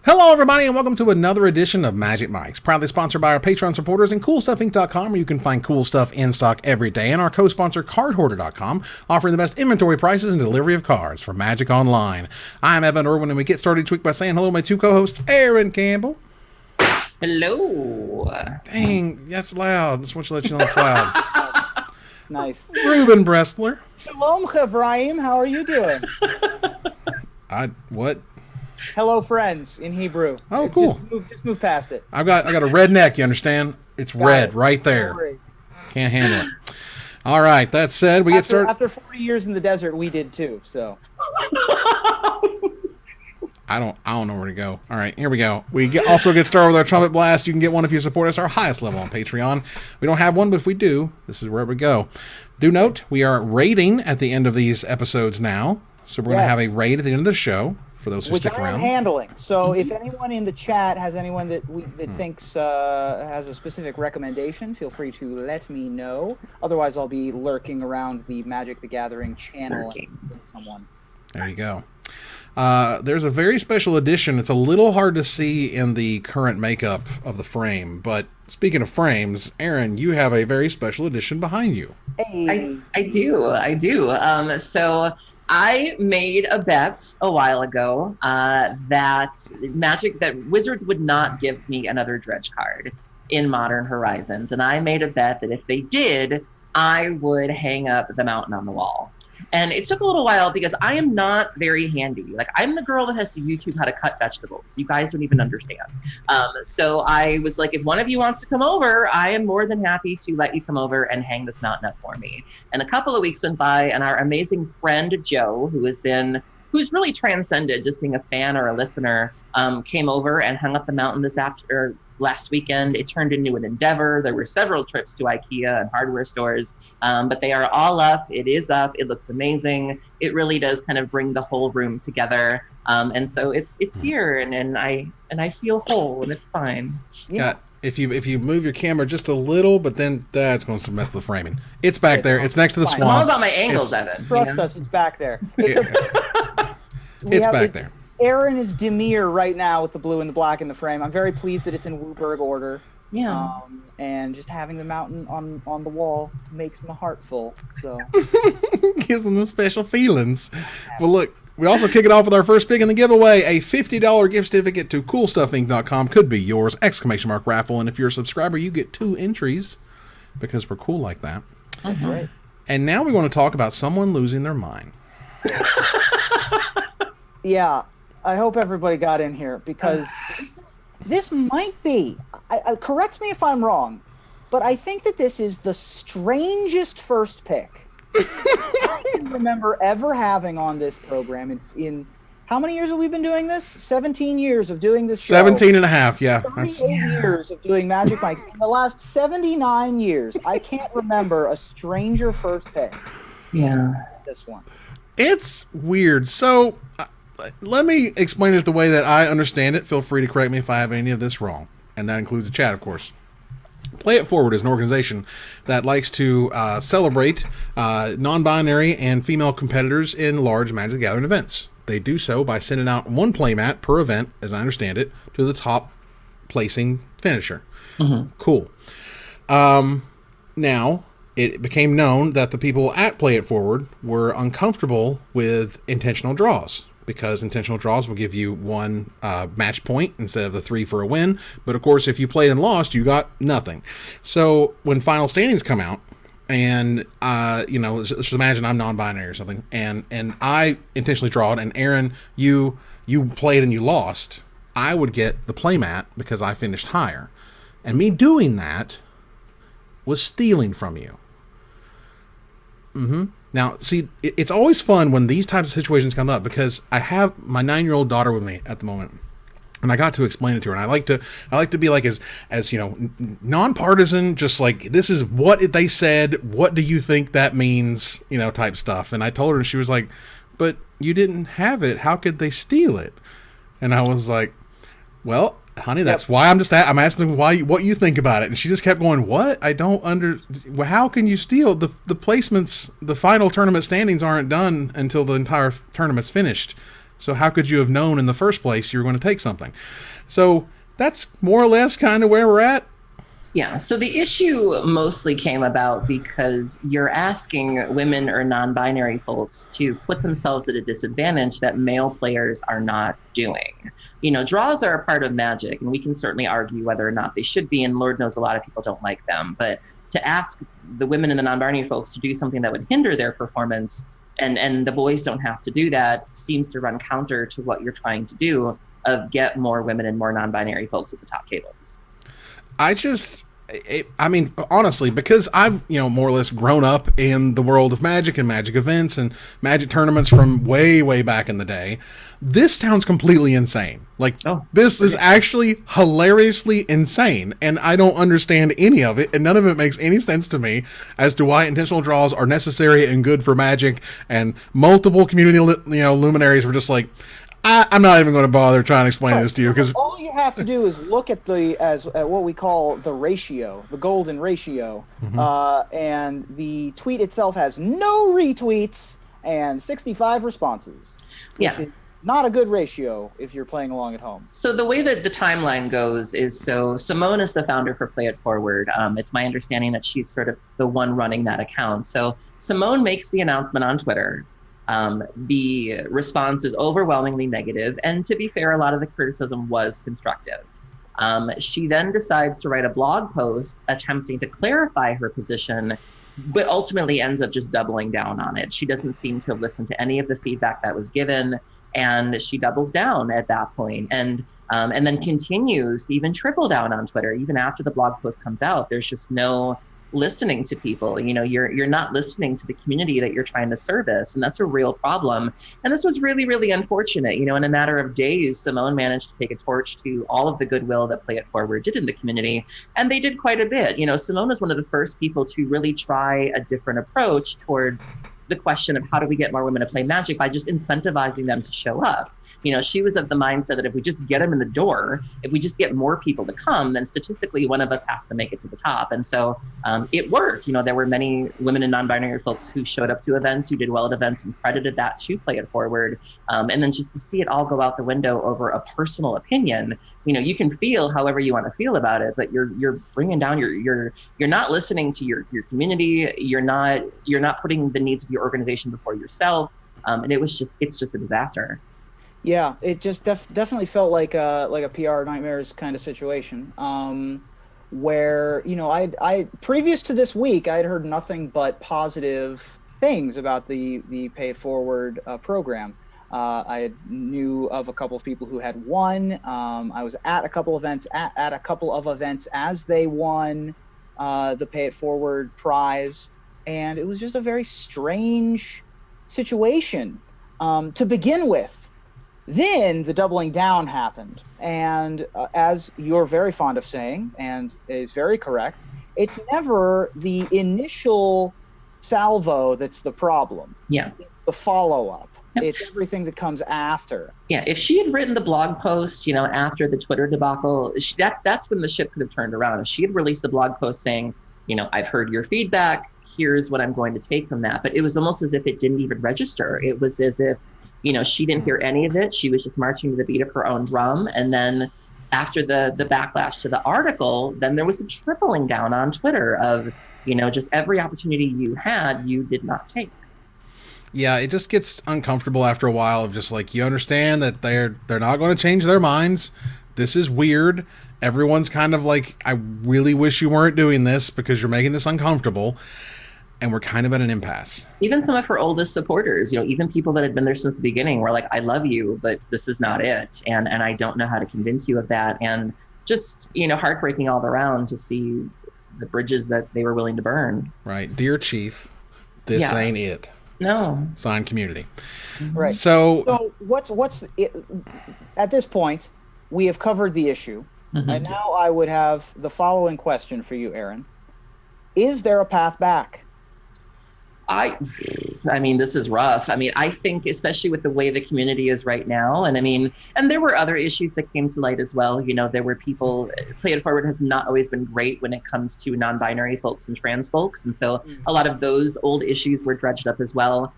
Hello, everybody, and welcome to another edition of Magic Mics, proudly sponsored by our Patreon supporters and CoolStuffInc.com, where you can find cool stuff in stock every day, and our co-sponsor CardHoarder.com, offering the best inventory prices and delivery of cards for Magic Online. I'm Evan Irwin, and we get started each week by saying hello to my two co-hosts, Erin Campbell. Hello. Dang, that's loud. Just want to let you know it's loud. Nice. Ruben Bressler. Shalom, Chavraim. How are you doing? What? Hello, friends, in Hebrew. Oh, cool. Just move past it. I got a red neck, you understand? It's red right there. Can't handle it. All right, that said, we get started. After 40 years in the desert, we did too, so. I don't know where to go. All right, here we go. We also get started with our trumpet blast. You can get one if you support us our highest level on Patreon. We don't have one, but if we do, this is where we go. Do note, we are rating at the end of these episodes now. So we're going to have a raid at the end of the show for those who stick around. Which I am handling. So if anyone in the chat has anyone that thinks has a specific recommendation, feel free to let me know. Otherwise, I'll be lurking around the Magic the Gathering channel with someone. There you go. There's a very special edition. It's a little hard to see in the current makeup of the frame, but speaking of frames, Erin, you have a very special edition behind you. Hey. I do. So I made a bet a while ago that Wizards would not give me another dredge card in Modern Horizons, and I made a bet that if they did, I would hang up the mountain on the wall. And it took a little while because I am not very handy. Like, I'm the girl that has to YouTube how to cut vegetables. You guys don't even understand. So I was like, if one of you wants to come over, I am more than happy to let you come over and hang this mountain up for me. And a couple of weeks went by, and our amazing friend Joe, who's really transcended just being a fan or a listener, came over and hung up the mountain last weekend. It turned into an endeavor. There were several trips to IKEA and hardware stores, but they are all up. It is up. It looks amazing. It really does kind of bring the whole room together. And so it's here, and I feel whole, and it's fine. Yeah. If you move your camera just a little, but then that's going to mess the framing. It's back there. It's next to the swamp. I'm all about my angles, Evan. Trust us, it's back there. It's back there. Erin is demure right now with the blue and the black in the frame. I'm very pleased that it's in Wooburg order. Yeah. And just having the mountain on the wall makes my heart full. So gives them special feelings. Well, look, we also kick it off with our first pick in the giveaway. A $50 gift certificate to CoolStuffInc.com could be yours! Raffle. And if you're a subscriber, you get 2 entries because we're cool like that. That's right. And now we want to talk about someone losing their mind. Yeah. I hope everybody got in here because this might be, correct me if I'm wrong, but I think that this is the strangest first pick I can remember ever having on this program in how many years have we been doing this? 17 years of doing this show. 17 and a half, yeah. 38 years of doing Magic Mics. In the last 79 years, I can't remember a stranger first pick. Yeah. This one. It's weird. So let me explain it the way that I understand it. Feel free to correct me if I have any of this wrong. And that includes the chat, of course. Play It Forward is an organization that likes to celebrate non-binary and female competitors in large Magic the Gathering events. They do so by sending out one playmat per event, as I understand it, to the top placing finisher. Mm-hmm. Cool. Now, it became known that the people at Play It Forward were uncomfortable with intentional draws, because intentional draws will give you 1 match point instead of the 3 for a win. But of course, if you played and lost, you got nothing. So when final standings come out, and let's imagine I'm non-binary or something, and I intentionally drawed, and Erin, you played and you lost, I would get the playmat because I finished higher. And me doing that was stealing from you. Mm-hmm. Now, see, it's always fun when these types of situations come up, because I have my 9-year-old daughter with me at the moment, and I got to explain it to her. And I like to be like as nonpartisan, just like, this is what they said. What do you think that means? Type stuff. And I told her, and she was like, "But you didn't have it. How could they steal it?" And I was like, "Well, honey, that's why I'm asking what you think about it." And she just kept going, "What? I don't how can you steal the placements? The final tournament standings aren't done until the entire tournament's finished. So how could you have known in the first place you were going to take something? So that's more or less kind of where we're at. Yeah, so the issue mostly came about because you're asking women or non-binary folks to put themselves at a disadvantage that male players are not doing. You know, draws are a part of Magic, and we can certainly argue whether or not they should be, and Lord knows a lot of people don't like them. But to ask the women and the non-binary folks to do something that would hinder their performance, and the boys don't have to do that, seems to run counter to what you're trying to do of get more women and more non-binary folks at the top tables. I mean, honestly, because I've, more or less grown up in the world of Magic and Magic events and Magic tournaments from way, way back in the day, this sounds completely insane. This is actually hilariously insane, and I don't understand any of it, and none of it makes any sense to me as to why intentional draws are necessary and good for Magic, and multiple community, luminaries were just like, I'm not even going to bother trying to explain this to you, because all you have to do is look at at what we call the ratio, the golden ratio, and the tweet itself has no retweets and 65 responses, which is not a good ratio if you're playing along at home. So the way that the timeline goes is, so Simone is the founder for Play It Forward. It's my understanding that she's sort of the one running that account. So Simone makes the announcement on Twitter. The response is overwhelmingly negative, and to be fair, a lot of the criticism was constructive. She then decides to write a blog post attempting to clarify her position, but ultimately ends up just doubling down on it. She doesn't seem to have listened to any of the feedback that was given, and she doubles down at that point, and then continues to even triple down on Twitter. Even after the blog post comes out, there's just no listening to people. You're not listening to the community that you're trying to service, and that's a real problem. And this was really, really unfortunate. In a matter of days, Simone managed to take a torch to all of the goodwill that Play It Forward did in the community, and they did quite a bit. Simone was one of the first people to really try a different approach towards the question of how do we get more women to play Magic by just incentivizing them to show up. She was of the mindset that if we just get them in the door, if we just get more people to come, then statistically one of us has to make it to the top. And so it worked. There were many women and non-binary folks who showed up to events, who did well at events, and credited that to Play It Forward. And then just to see it all go out the window over a personal opinion, you can feel however you want to feel about it, but you're bringing down you're not listening to your community. You're not putting the needs of your organization before yourself. And it's just a disaster. Yeah, it just definitely felt like a PR nightmares kind of situation, where I previous to this week I had heard nothing but positive things about the Pay It Forward program. I knew of a couple of people who had won. I was at a couple of events as they won the Pay It Forward prize, and it was just a very strange situation to begin with. Then the doubling down happened, and as you're very fond of saying, and is very correct, it's never the initial salvo that's the problem. Yeah, it's the follow-up. Yep. It's everything that comes after. Yeah, if she had written the blog post, after the Twitter debacle, that's when the ship could have turned around. If she had released the blog post saying, I've heard your feedback, here's what I'm going to take from that. But it was almost as if it didn't even register. It was as if she didn't hear any of it. She was just marching to the beat of her own drum. And then after the backlash to the article, then there was a tripling down on Twitter of, just every opportunity you had, you did not take. Yeah, it just gets uncomfortable after a while of just like, you understand that they're not going to change their minds. This is weird. Everyone's kind of like, I really wish you weren't doing this because you're making this uncomfortable. And we're kind of at an impasse. Even some of her oldest supporters, even people that had been there since the beginning were like, I love you, but this is not it. And I don't know how to convince you of that. And just, heartbreaking all around to see the bridges that they were willing to burn. Right. Dear Chief, this ain't it. No. Sign community. Right. So what's it, at this point, we have covered the issue. Mm-hmm. And now I would have the following question for you, Erin. Is there a path back? I mean, this is rough. I think especially with the way the community is right now, and there were other issues that came to light as well. There were people, Play It Forward has not always been great when it comes to non-binary folks and trans folks. And so a lot of those old issues were dredged up as well.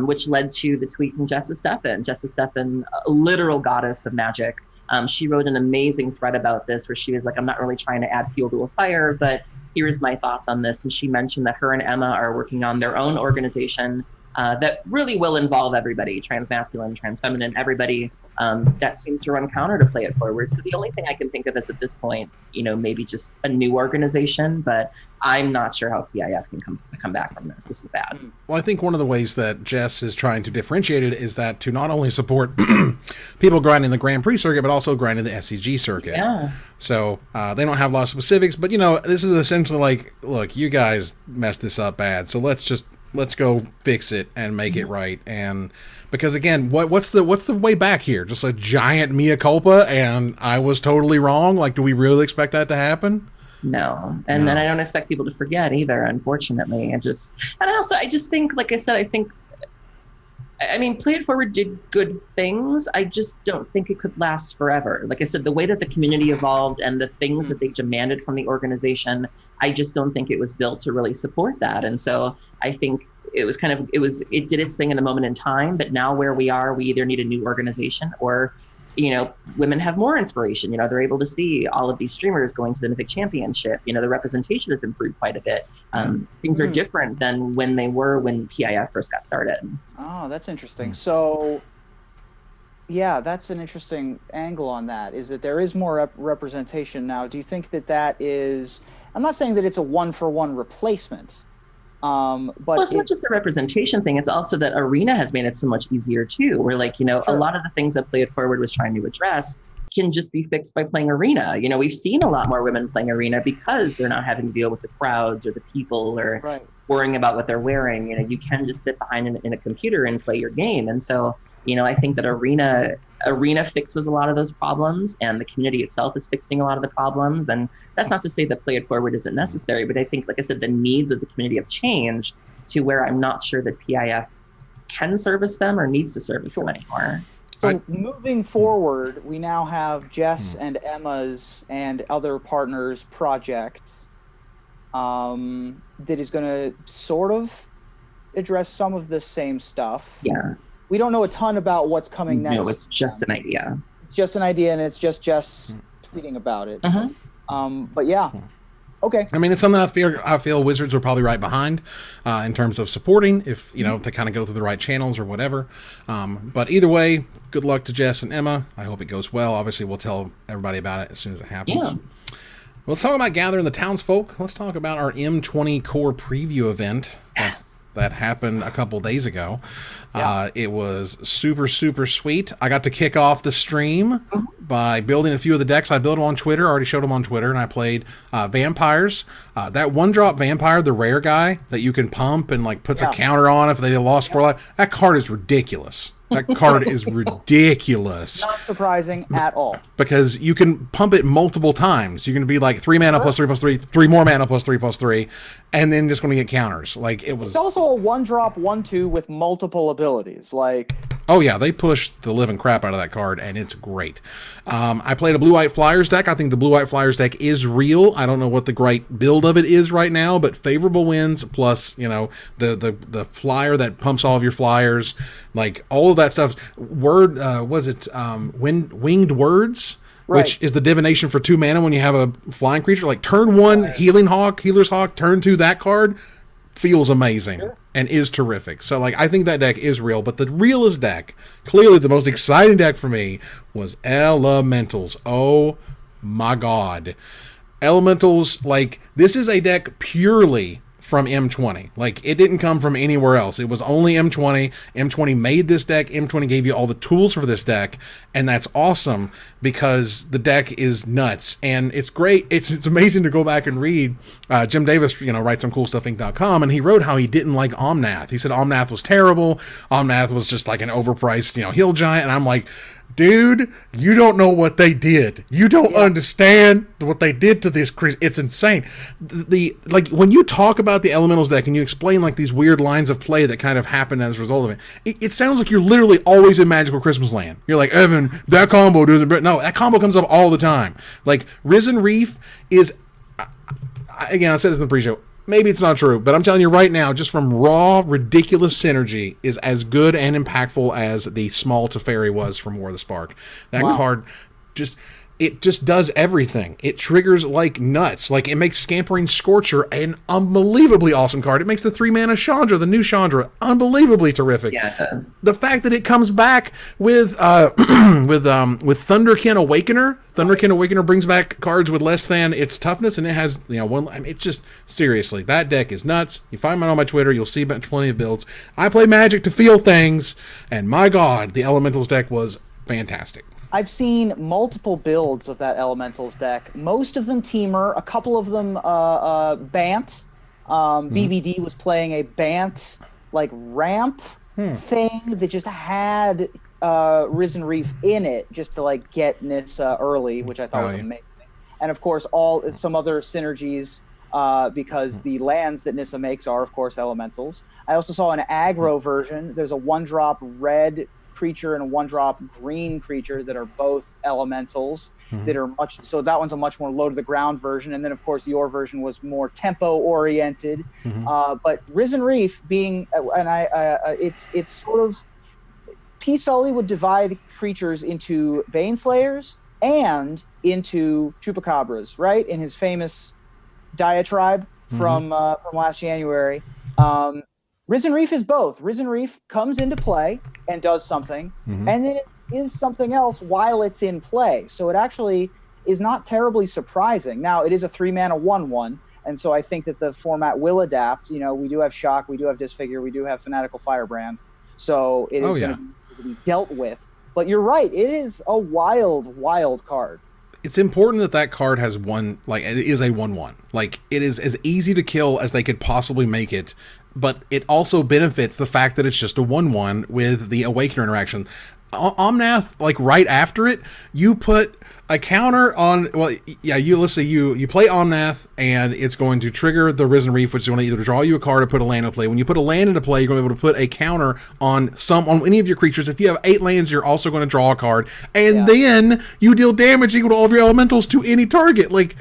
which led to the tweet from Jess Estephan. Jess Estephan, a literal goddess of magic. She wrote an amazing thread about this where she was like, I'm not really trying to add fuel to a fire, but here's my thoughts on this. And she mentioned that her and Emma are working on their own organization that really will involve everybody, trans masculine, trans feminine, everybody that seems to run counter to Play It Forward. So the only thing I can think of is at this point, maybe just a new organization, but I'm not sure how PIF can come back from this. This is bad. Well, I think one of the ways that Jess is trying to differentiate it is that to not only support people grinding the Grand Prix circuit, but also grinding the SCG circuit. Yeah. So they don't have a lot of specifics, but this is essentially like, look, you guys messed this up bad, so let's go fix it and make it right. And because again, what's the way back here? Just a giant mea culpa and I was totally wrong? Like, do we really expect that to happen? No. And then I don't expect people to forget either, unfortunately. I just think, like I said, I mean, Play It Forward did good things. I just don't think it could last forever. Like I said, the way that the community evolved and the things that they demanded from the organization, I just don't think it was built to really support that. And so I think it did its thing in a moment in time, but now where we are, we either need a new organization or, women have more inspiration. They're able to see all of these streamers going to the Mythic Championship. The representation has improved quite a bit. Things are different than when they were when PIF first got started. Oh, that's interesting. So, yeah, that's an interesting angle on that, is that there is more representation now. Do you think that is, I'm not saying that it's a one-for-one replacement, but it's not just the representation thing. It's also that Arena has made it so much easier too. Where a lot of the things that Play It Forward was trying to address can just be fixed by playing Arena. We've seen a lot more women playing Arena because they're not having to deal with the crowds or the people or worrying about what they're wearing. You can just sit behind in a computer and play your game. And so, I think that Arena fixes a lot of those problems, and the community itself is fixing a lot of the problems. And that's not to say that Play It Forward isn't necessary, but I think, like I said, the needs of the community have changed to where I'm not sure that PIF can service them or needs to service them anymore. So moving forward, we now have Jess and Emma's and other partners' projects that is going to sort of address some of the same stuff. Yeah. We don't know a ton about what's coming next. No, it's just an idea. It's just an idea, and it's just Jess tweeting about it. But yeah. Okay. I mean, it's something I feel Wizards are probably right behind in terms of supporting if, they kind of go through the right channels or whatever. But either way, good luck to Jess and Emma. I hope it goes well. Obviously, we'll tell everybody about it as soon as it happens. Yeah. Let's talk about gathering the townsfolk. Let's talk about our M20 core preview event. Yes. That happened a couple days ago. Yeah. It was super, super sweet. I got to kick off the stream by building a few of the decks. I built them on Twitter. I already showed them on Twitter, and I played vampires. That one-drop vampire, the rare guy that you can pump and puts a counter on if they lost 4 life. That card is ridiculous. That card is ridiculous. Not surprising at all. Because you can pump it multiple times. You're going to be like 3 mana plus 3/+3, 3 more mana plus 3/+3, and then just going to get counters. It's also a 1-drop 1/2 with multiple abilities. Oh yeah, they pushed the living crap out of that card, and it's great. I played a Blue-White Flyers deck. I think the Blue-White Flyers deck is real. I don't know what the great build of it is right now, but favorable wins plus the flyer that pumps all of your flyers, all of that stuff. Winged Words? Right. Which is the divination for 2 mana when you have a flying creature. Turn 1, Healer's Hawk, turn 2, that card feels amazing and is terrific. So, I think that deck is real, but the realest deck, clearly the most exciting deck for me, was Elementals. Oh my god. Elementals, this is a deck purely from M20. It didn't come from anywhere else. It was only M20. M20 made this deck. M20 gave you all the tools for this deck, and that's awesome because the deck is nuts and it's great. It's amazing to go back and read. Jim Davis, writes on CoolStuffInc.com, and he wrote how he didn't like Omnath. He said Omnath was terrible. Omnath was just an overpriced, hill giant, and I'm like, dude, you don't know what they did. You don't understand what they did to this creature. It's insane. When you talk about the Elementals deck and you explain these weird lines of play that kind of happen as a result of it sounds like you're literally always in Magical Christmas Land. You're like, Evan, that combo doesn't. No, that combo comes up all the time. Risen Reef is, again, I said this in the pre-show. maybe it's not true, but I'm telling you right now, just from raw, ridiculous synergy is as good and impactful as the small Teferi was from War of the Spark. That card it just does everything. It triggers like nuts. Like, it makes Scampering Scorcher an unbelievably awesome card. It makes the 3-mana Chandra, the new Chandra, unbelievably terrific. Yeah, it does. The fact that it comes back with Thunderkin Awakener. Thunderkin Awakener brings back cards with less than its toughness, and it has, one. I mean, it's just, seriously, that deck is nuts. You find mine on my Twitter, you'll see plenty of builds. I play Magic to feel things, and my God, the Elementals deck was fantastic. I've seen multiple builds of that Elementals deck. Most of them Teamer, a couple of them Bant. BBD was playing a Bant like ramp thing that just had Risen Reef in it just to like get Nissa early, which I thought was amazing. And of course, some other synergies because the lands that Nissa makes are of course Elementals. I also saw an aggro version. There's a 1-drop red creature and a 1-drop green creature that are both Elementals that are so that one's a much more low to the ground version, and then of course your version was more tempo oriented. But Risen Reef being it's sort of P. Sully would divide creatures into Baneslayers and into Chupacabras, right, in his famous diatribe from last January. Risen Reef is both. Risen Reef comes into play and does something, and then it is something else while it's in play. So it actually is not terribly surprising. Now, it is a 3-mana 1/1, and so I think that the format will adapt. We do have Shock, we do have Disfigure, we do have Fanatical Firebrand. So it is going to be dealt with. But you're right, it is a wild, wild card. It's important that card has it is a 1/1. Like, it is as easy to kill as they could possibly make it, but it also benefits the fact that it's just a 1/1 with the Awakener interaction. Omnath, like right after it, you put a counter on, let's say you play Omnath, and it's going to trigger the Risen Reef, which is going to either draw you a card or put a land into play. When you put a land into play, you're going to be able to put a counter on any of your creatures. If you have 8 lands, you're also going to draw a card, and then you deal damage equal to all of your elementals to any target. Like,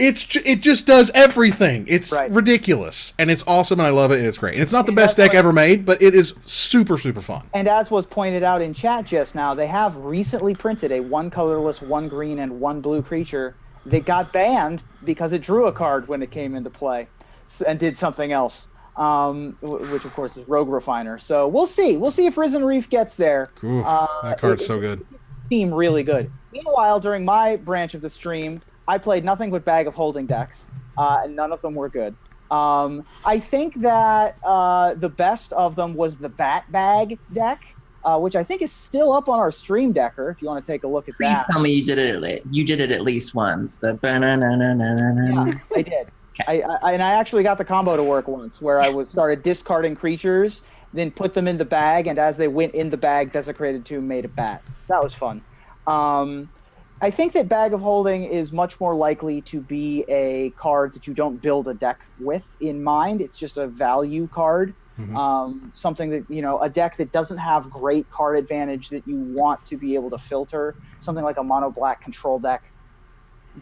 it just does everything. It's ridiculous, and it's awesome, and I love it, and it's great. And it's not the best deck ever made, but it is super, super fun. And as was pointed out in chat just now, they have recently printed a 1 colorless, 1 green, and 1 blue creature that got banned because it drew a card when it came into play and did something else, which of course is Rogue Refiner. So we'll see. We'll see if Risen Reef gets there. Ooh, that card's so good. Seem really good. Meanwhile, during my branch of the stream, I played nothing but Bag of Holding decks, and none of them were good. I think that the best of them was the Bat Bag deck, which I think is still up on our Stream Decker, if you want to take a look at that. Please tell me you did it at least once. Yeah, I did. Okay. And I actually got the combo to work once, where I started discarding creatures, then put them in the bag, and as they went in the bag, Desecrated Tomb made a bat. That was fun. I think that Bag of Holding is much more likely to be a card that you don't build a deck with in mind. It's just a value card. Something that, a deck that doesn't have great card advantage that you want to be able to filter. Something like a mono black control deck.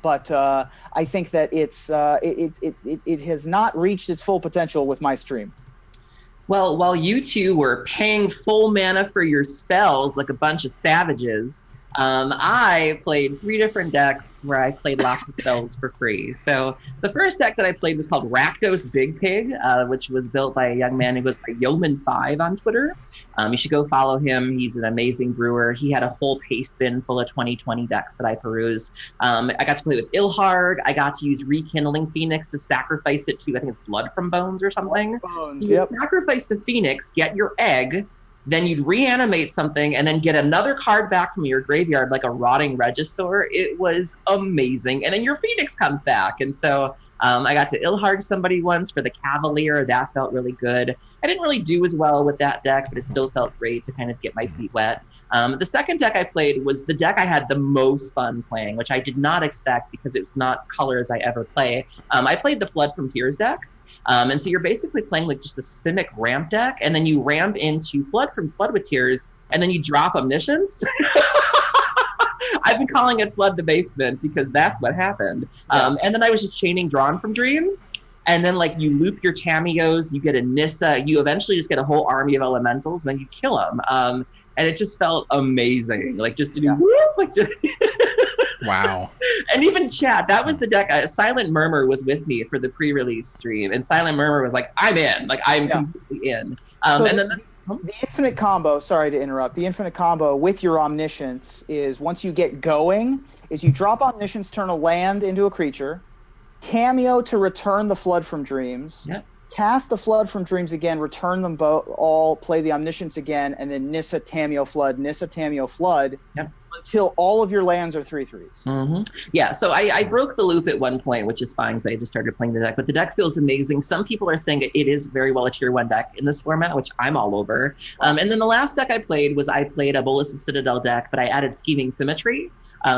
But I think that it has not reached its full potential with my stream. Well, while you two were paying full mana for your spells like a bunch of savages, I played 3 different decks where I played lots of spells for free. So the first deck that I played was called Rakdos Big Pig, which was built by a young man who goes by Yeoman5 on Twitter. You should go follow him. He's an amazing brewer. He had a whole paste bin full of 2020 decks that I perused. I got to play with Ilhard. I got to use Rekindling Phoenix to sacrifice it to, I think it's Blood from Bones or something. Bones, you sacrifice the Phoenix, get your egg, then you'd reanimate something and then get another card back from your graveyard, like a Rotting Regisaur. It was amazing. And then your Phoenix comes back. And so I got to Ilhard somebody once for the Cavalier. That felt really good. I didn't really do as well with that deck, but it still felt great to kind of get my feet wet. The second deck I played was the deck I had the most fun playing, which I did not expect because it was not colors I ever play. I played the Flood from Tears deck. And so you're basically playing like just a Simic ramp deck, and then you ramp into Flood from Flood with Tears, and then you drop Omniscience. I've been calling it Flood the Basement because that's what happened. And then I was just chaining Drawn from Dreams, And then like you loop your Tamios, you get a Nissa, you eventually just get a whole army of elementals, and then you kill them. And it just felt amazing, like just to do whoop, like to Wow. And even chat, that was the deck. Silent Murmur was with me for the pre-release stream, and Silent Murmur was like, I'm in, like I'm completely in. And then the infinite combo, sorry to interrupt, the infinite combo with your Omniscience is once you get going, is you drop Omniscience, turn a land into a creature, Tameo to return the Flood from Dreams, cast the Flood from Dreams again, return them all, play the Omniscience again, and then Nissa, Tameo, Flood, Nissa, Tameo, Flood, until all of your lands are 3/3s. Yeah, so I broke the loop at one point, which is fine because I just started playing the deck, but the deck feels amazing. Some people are saying it is very well a tier 1 deck in this format, which I'm all over. And then the last deck I played was a Bolas' Citadel deck, but I added Scheming Symmetry,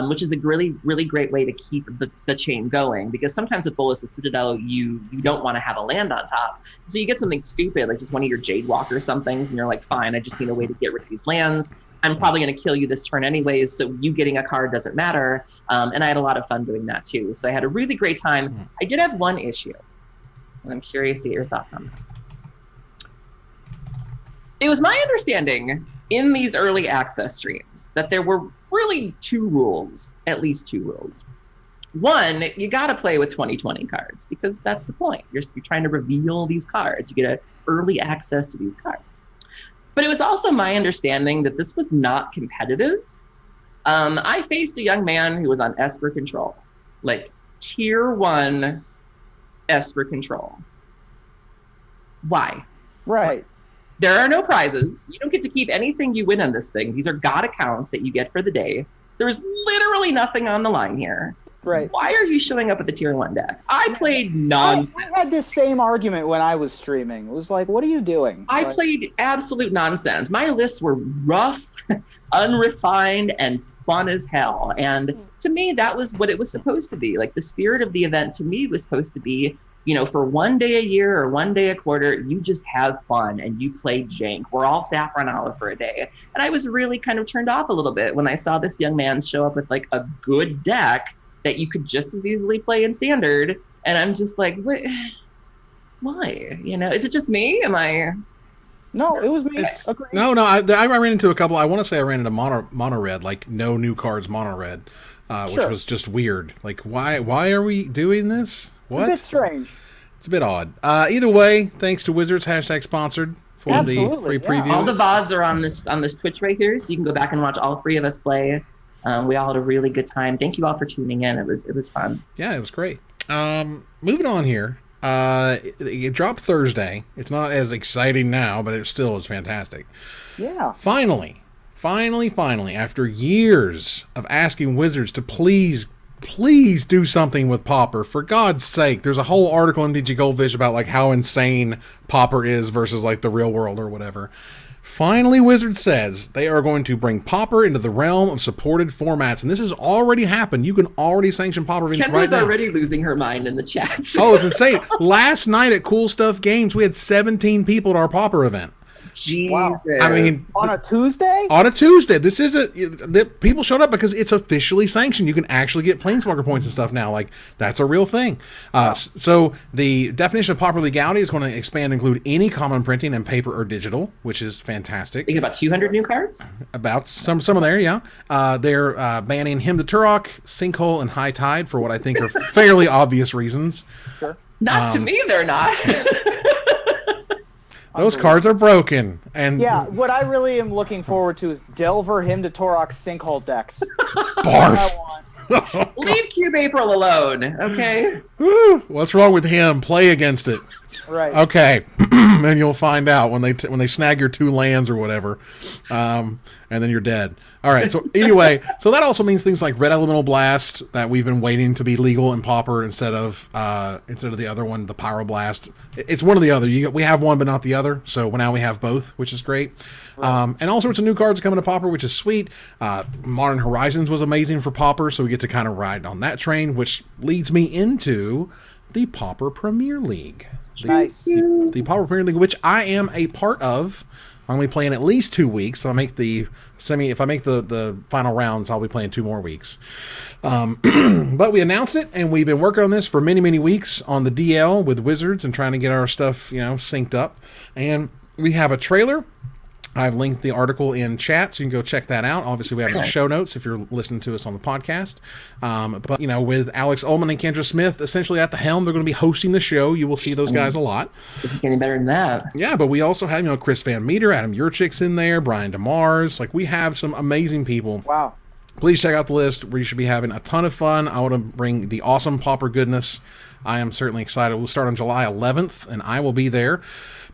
which is a really, really great way to keep the chain going, because sometimes with Bolas' Citadel, you don't want to have a land on top. So you get something stupid, like just one of your Jade Walker somethings, and you're like, fine, I just need a way to get rid of these lands. I'm probably going to kill you this turn anyways, so you getting a card doesn't matter. And I had a lot of fun doing that too. So I had a really great time. I did have one issue, and I'm curious to get your thoughts on this. It was my understanding in these early access streams that there were really two rules, at least two rules. One, you got to play with 2020 cards, because that's the point. You're trying to reveal these cards. You get early access to these cards. But it was also my understanding that this was not competitive. I faced a young man who was on Esper Control, like tier 1 Esper Control. Why? Right. There are no prizes. You don't get to keep anything you win on this thing. These are God accounts that you get for the day. There's literally nothing on the line here. Right. Why are you showing up with the tier 1 deck? I played nonsense. I had this same argument when I was streaming. It was like, what are you doing? I played absolute nonsense. My lists were rough, unrefined, and fun as hell. And to me, that was what it was supposed to be. Like the spirit of the event to me was supposed to be, you know, for one day a year or one day a quarter, you just have fun and you play jank. We're all Saffron Olive for a day. And I was really kind of turned off a little bit when I saw this young man show up with like a good deck that you could just as easily play in standard. And I'm just like, what? Why? You know, is it just me? Am I? No, it was me. No, I ran into a couple. I want to say I ran into mono red, like no new cards mono red, which was just weird. Like, why are we doing this? What? It's a bit strange. It's a bit odd. Either way, thanks to Wizards, #sponsored for the free preview. All the VODs are on this Twitch right here, so you can go back and watch all three of us play. We all had a really good time. Thank you all for tuning in. It was fun. Yeah, it was great. Moving on here. It dropped Thursday. It's not as exciting now, but it still is fantastic. Yeah. Finally, after years of asking Wizards to please do something with Pauper, for God's sake. There's a whole article in MTG Goldfish about like how insane Pauper is versus like the real world or whatever. Finally, Wizards says they are going to bring Pauper into the realm of supported formats, and this has already happened. You can already sanction Pauper events right now. Kendra's already losing her mind in the chat. Oh, it's insane. Last night at Cool Stuff Games, we had 17 people at our Pauper event. Jesus. Wow. I mean, on a Tuesday? On a Tuesday. This isn't. People showed up because it's officially sanctioned. You can actually get Planeswalker points and stuff now. Like, that's a real thing. So the definition of Pauper legality is going to expand, include any common printing and paper or digital, which is fantastic. You get about 200 new cards? About some of there, yeah. They're banning Hymn to Turok, Sinkhole, and High Tide for what I think are fairly obvious reasons. Sure. Not to me, they're not. Those cards are broken. And yeah, what I really am looking forward to is Delver, Hymn to Torok, Sinkhole decks. Barf. Leave Cube April alone, okay? What's wrong with him? Play against it. Right. Okay. And you'll find out when they snag your 2 lands or whatever. And then you're dead. All right. So anyway, so that also means things like Red Elemental Blast that we've been waiting to be legal in Pauper instead of the other one, the Pyroblast. It's one or the other. We have one but not the other. So now we have both, which is great. Right. And all sorts of new cards coming to Pauper, which is sweet. Modern Horizons was amazing for Pauper, so we get to kind of ride on that train, which leads me into the Pauper Premier League. Nice. The Pauper Premier League, which I am a part of. I'm going to be playing at least 2 weeks. So if I make the final rounds, I'll be playing 2 more weeks. But we announced it, and we've been working on this for many, many weeks on the DL with Wizards and trying to get our stuff, synced up. And we have a trailer. I've linked the article in chat, so you can go check that out. Obviously, we have the show notes if you're listening to us on the podcast. But, with Alex Ullman and Kendra Smith essentially at the helm, they're going to be hosting the show. You will see those guys a lot. It's getting better than that. Yeah, but we also have, Chris Van Meter, Adam Yurchik's in there, Brian DeMars. Like, we have some amazing people. Wow. Please check out the list. We should be having a ton of fun. I want to bring the awesome Pauper goodness. I am certainly excited. We'll start on July 11th, and I will be there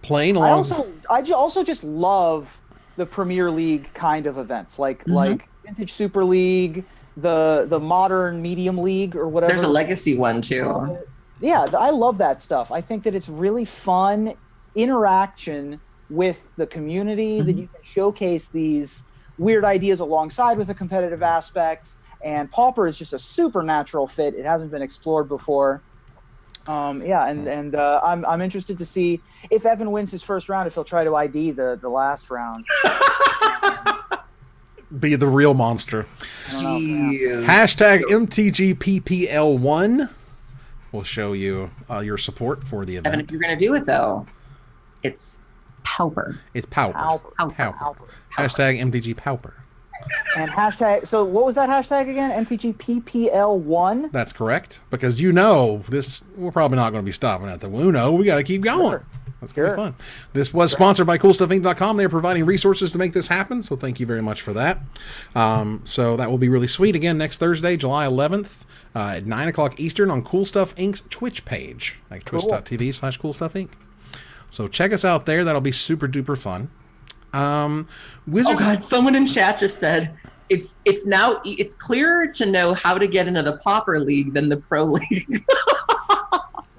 playing along. I also just love the Premier League kind of events, like Vintage Super League, the Modern Medium League, or whatever. There's a Legacy one too. I love that stuff. I think that it's really fun interaction with the community that you can showcase these weird ideas alongside with the competitive aspects. And Pauper is just a supernatural fit. It hasn't been explored before. I'm interested to see if Evan wins his first round, if he'll try to ID the last round. Be the real monster. Hashtag MTGPPL1 will show you your support for the event. Evan, if you're going to do it, though, it's POWper. It's POWper. Hashtag MTG POWper. And hashtag, so what was that hashtag again? MTGPPL1? That's correct. Because this, we're probably not going to be stopping at the Uno. We got to keep going. Sure. That's going to be fun. This was sponsored by CoolStuffInc.com. They're providing resources to make this happen, so thank you very much for that. So that will be really sweet. Again, next Thursday, July 11th at 9 o'clock Eastern on Cool Stuff Inc.'s Twitch page, like twitch.tv/CoolStuffInc. So check us out there. That'll be super duper fun. Wizards. Oh God! Someone in chat just said it's clearer to know how to get into the Pauper League than the Pro League.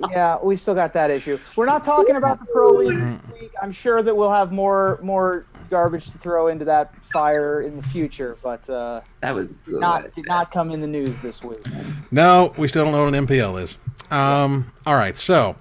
Yeah, we still got that issue. We're not talking about the Pro League. I'm sure that we'll have more garbage to throw into that fire in the future, but that was good. Did not come in the news this week. No, we still don't know what an MPL is. All right, so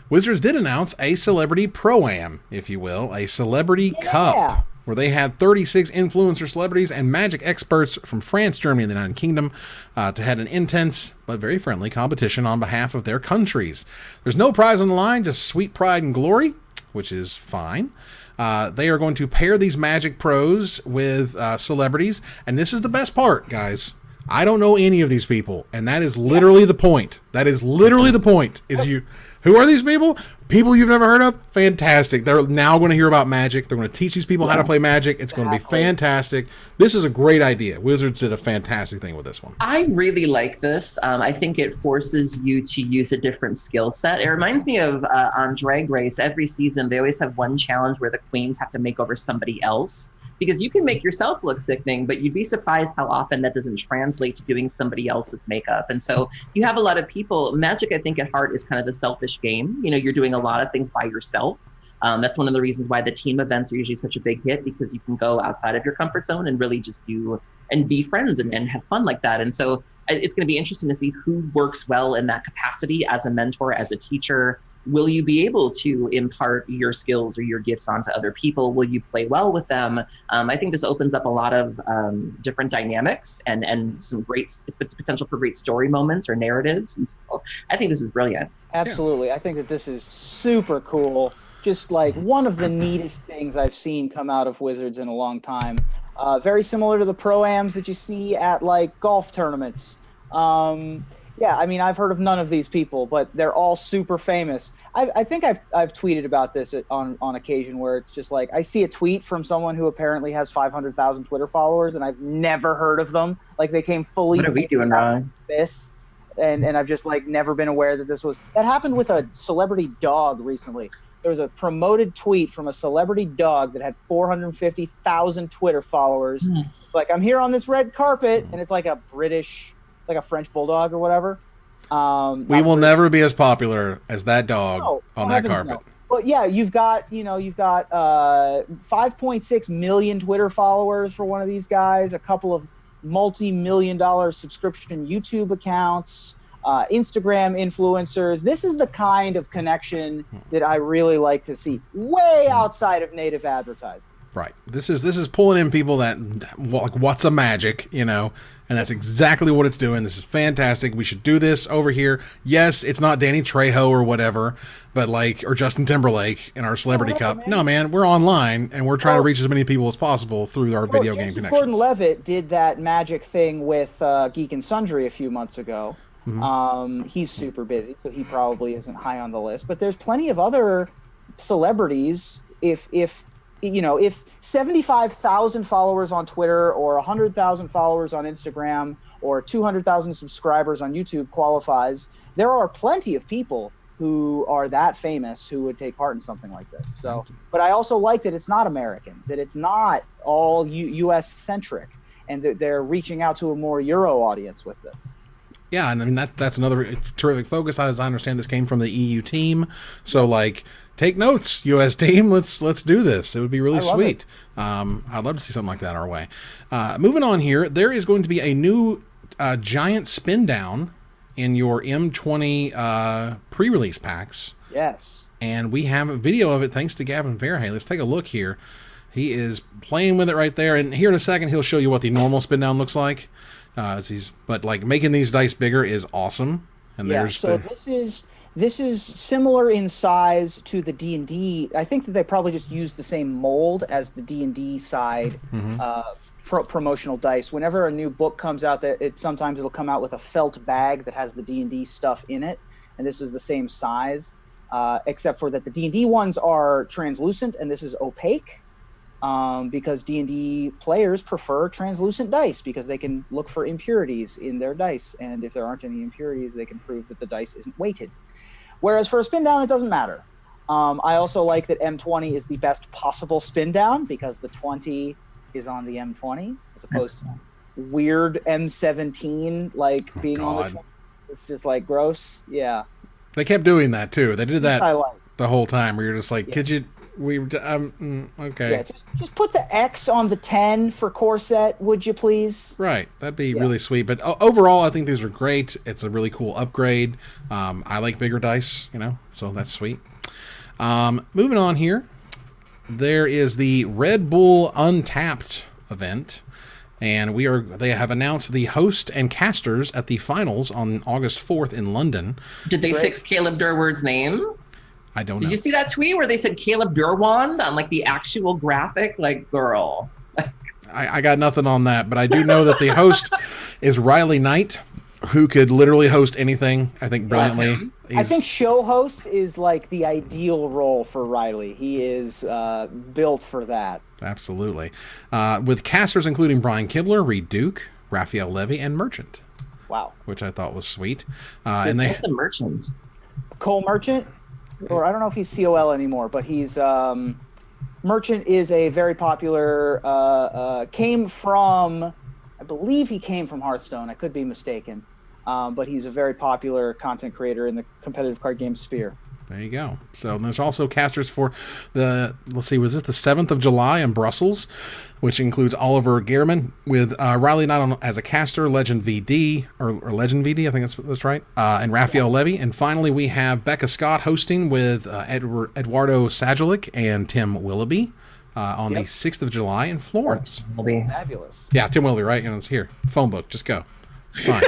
Wizards did announce a celebrity pro-am, if you will, a celebrity cup, where they had 36 influencer celebrities and Magic experts from France, Germany, and the United Kingdom to head an intense but very friendly competition on behalf of their countries. There's no prize on the line, just sweet pride and glory, which is fine. They are going to pair these Magic pros with celebrities, and this is the best part, guys. I don't know any of these people, and that is literally the point. That is literally the point. Who are these people? People you've never heard of? Fantastic. They're now going to hear about Magic. They're going to teach these people how to play Magic. It's going to be fantastic. This is a great idea. Wizards did a fantastic thing with this one. I really like this. I think it forces you to use a different skill set. It reminds me of on Drag Race, every season, they always have one challenge where the queens have to make over somebody else. Because you can make yourself look sickening, but you'd be surprised how often that doesn't translate to doing somebody else's makeup. And so you have a lot of people. Magic, I think, at heart is kind of a selfish game. You're doing a lot of things by yourself. That's one of the reasons why the team events are usually such a big hit, because you can go outside of your comfort zone and really just do and be friends and have fun like that. And so it's going to be interesting to see who works well in that capacity as a mentor, as a teacher. Will you be able to impart your skills or your gifts onto other people? Will you play well with them? I think this opens up a lot of different dynamics and some great potential for great story moments or narratives. And so I think this is brilliant. Absolutely. Yeah. I think that this is super cool. Just like one of the neatest things I've seen come out of Wizards in a long time. Very similar to the pro-ams that you see at like golf tournaments. I've heard of none of these people, but they're all super famous. I think I've tweeted about this on occasion, where it's just like I see a tweet from someone who apparently has 500,000 Twitter followers, and I've never heard of them. Like they came fully. What are we doing wrong? This, and I've just like never been aware that this was. That happened with a celebrity dog recently. There was a promoted tweet from a celebrity dog that had 450,000 Twitter followers. It's like, I'm here on this red carpet, and it's like a British, like a French bulldog or whatever. We will never be as popular as that dog on that carpet. No. But yeah, you've got 5.6 million Twitter followers for one of these guys, a couple of multi-million-dollar subscription YouTube accounts, Instagram influencers. This is the kind of connection that I really like to see, way outside of native advertising. Right. This is pulling in people that like, what's a magic, you know, and that's exactly what it's doing. This is fantastic. We should do this over here. Yes, it's not Danny Trejo or whatever, but like, or Justin Timberlake in our Celebrity Cup. Man. No, man, we're online and we're trying to reach as many people as possible through our video game connections. Gordon-Levitt did that magic thing with Geek and Sundry a few months ago. Mm-hmm. He's super busy, so he probably isn't high on the list. But there's plenty of other celebrities. If 75,000 followers on Twitter or 100,000 followers on Instagram or 200,000 subscribers on YouTube qualifies, there are plenty of people who are that famous who would take part in something like this. So, but I also like that it's not American, that it's not all U.S. centric, and that they're reaching out to a more Euro audience with this. Yeah, and I mean that's another terrific focus. As I understand, this came from the EU team, so like. Take notes, U.S. team. Let's do this. It would be really sweet. I'd love to see something like that our way. Moving on here, there is going to be a new giant Spindown in your M20 pre-release packs. Yes. And we have a video of it thanks to Gavin Verhey. Let's take a look here. He is playing with it right there, and here in a second he'll show you what the normal Spindown looks like. But like making these dice bigger is awesome. And This is similar in size to the D&D. I think that they probably just used the same mold as the D&D side promotional dice. Whenever a new book comes out, sometimes it'll come out with a felt bag that has the D&D stuff in it, and this is the same size, except for that the D&D ones are translucent and this is opaque, because D&D players prefer translucent dice because they can look for impurities in their dice, and if there aren't any impurities, they can prove that the dice isn't weighted. Whereas for a spin down, it doesn't matter. I also like that M20 is the best possible spin down because the 20 is on the M20 as opposed to weird M17 being on the 20. It's just like gross. Yeah. They kept doing that too. They did that the whole time where you're just like, could you? Okay. Yeah, just put the X on the 10 for core set, would you please? Right, that'd be really sweet. But overall, I think these are great. It's a really cool upgrade. I like bigger dice, so that's sweet. Moving on here, there is the Red Bull Untapped event, and they have announced the host and casters at the finals on August 4th in London. Did they fix Caleb Durward's name? I don't know. Did you see that tweet where they said Caleb Durwand on the actual graphic? Girl. I got nothing on that, but I do know that the host is Riley Knight, who could literally host anything, I think, brilliantly. I think show host is the ideal role for Riley. He is built for that. Absolutely. With casters including Brian Kibler, Reed Duke, Raphael Levy, and Merchant. Wow. Which I thought was sweet. What's a Merchant? Cole Merchant? Or I don't know if he's COL anymore, but he's Merchant is a very popular I believe he came from Hearthstone. I could be mistaken. But he's a very popular content creator in the competitive card game sphere. There you go. So there's also casters for was this the 7th of July in Brussels, which includes Oliver Gehrman with Riley Knight as a caster, Legend VD, or Legend VD, I think that's right, and Raphael Levy. And finally, we have Becca Scott hosting with Eduardo Sajalik and Tim Willoughby on the 6th of July in Florence. Fabulous. Yeah, Tim Willoughby, right? It's here. Phone book. Just go. It's fine.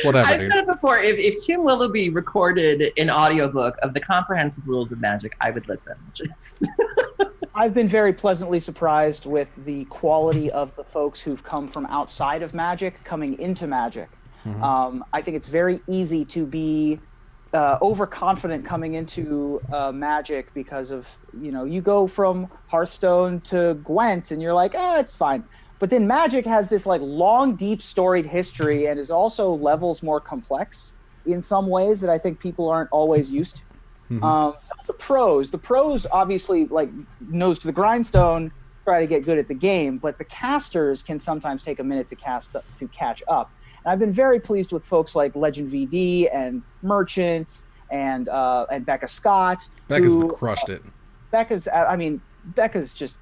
Whatever. I've said it before. If Tim Willoughby recorded an audiobook of the comprehensive rules of Magic, I would listen. I've been very pleasantly surprised with the quality of the folks who've come from outside of Magic coming into Magic. Mm-hmm. I think it's very easy to be overconfident coming into Magic because of, you go from Hearthstone to Gwent and you're like, it's fine. But then Magic has this long, deep, storied history and is also levels more complex in some ways that I think people aren't always used to. Mm-hmm. The pros obviously nose to the grindstone, try to get good at the game, but the casters can sometimes take a minute to catch up. And I've been very pleased with folks like Legend VD and Merchant and Becca Scott. Becca's crushed it. Becca's just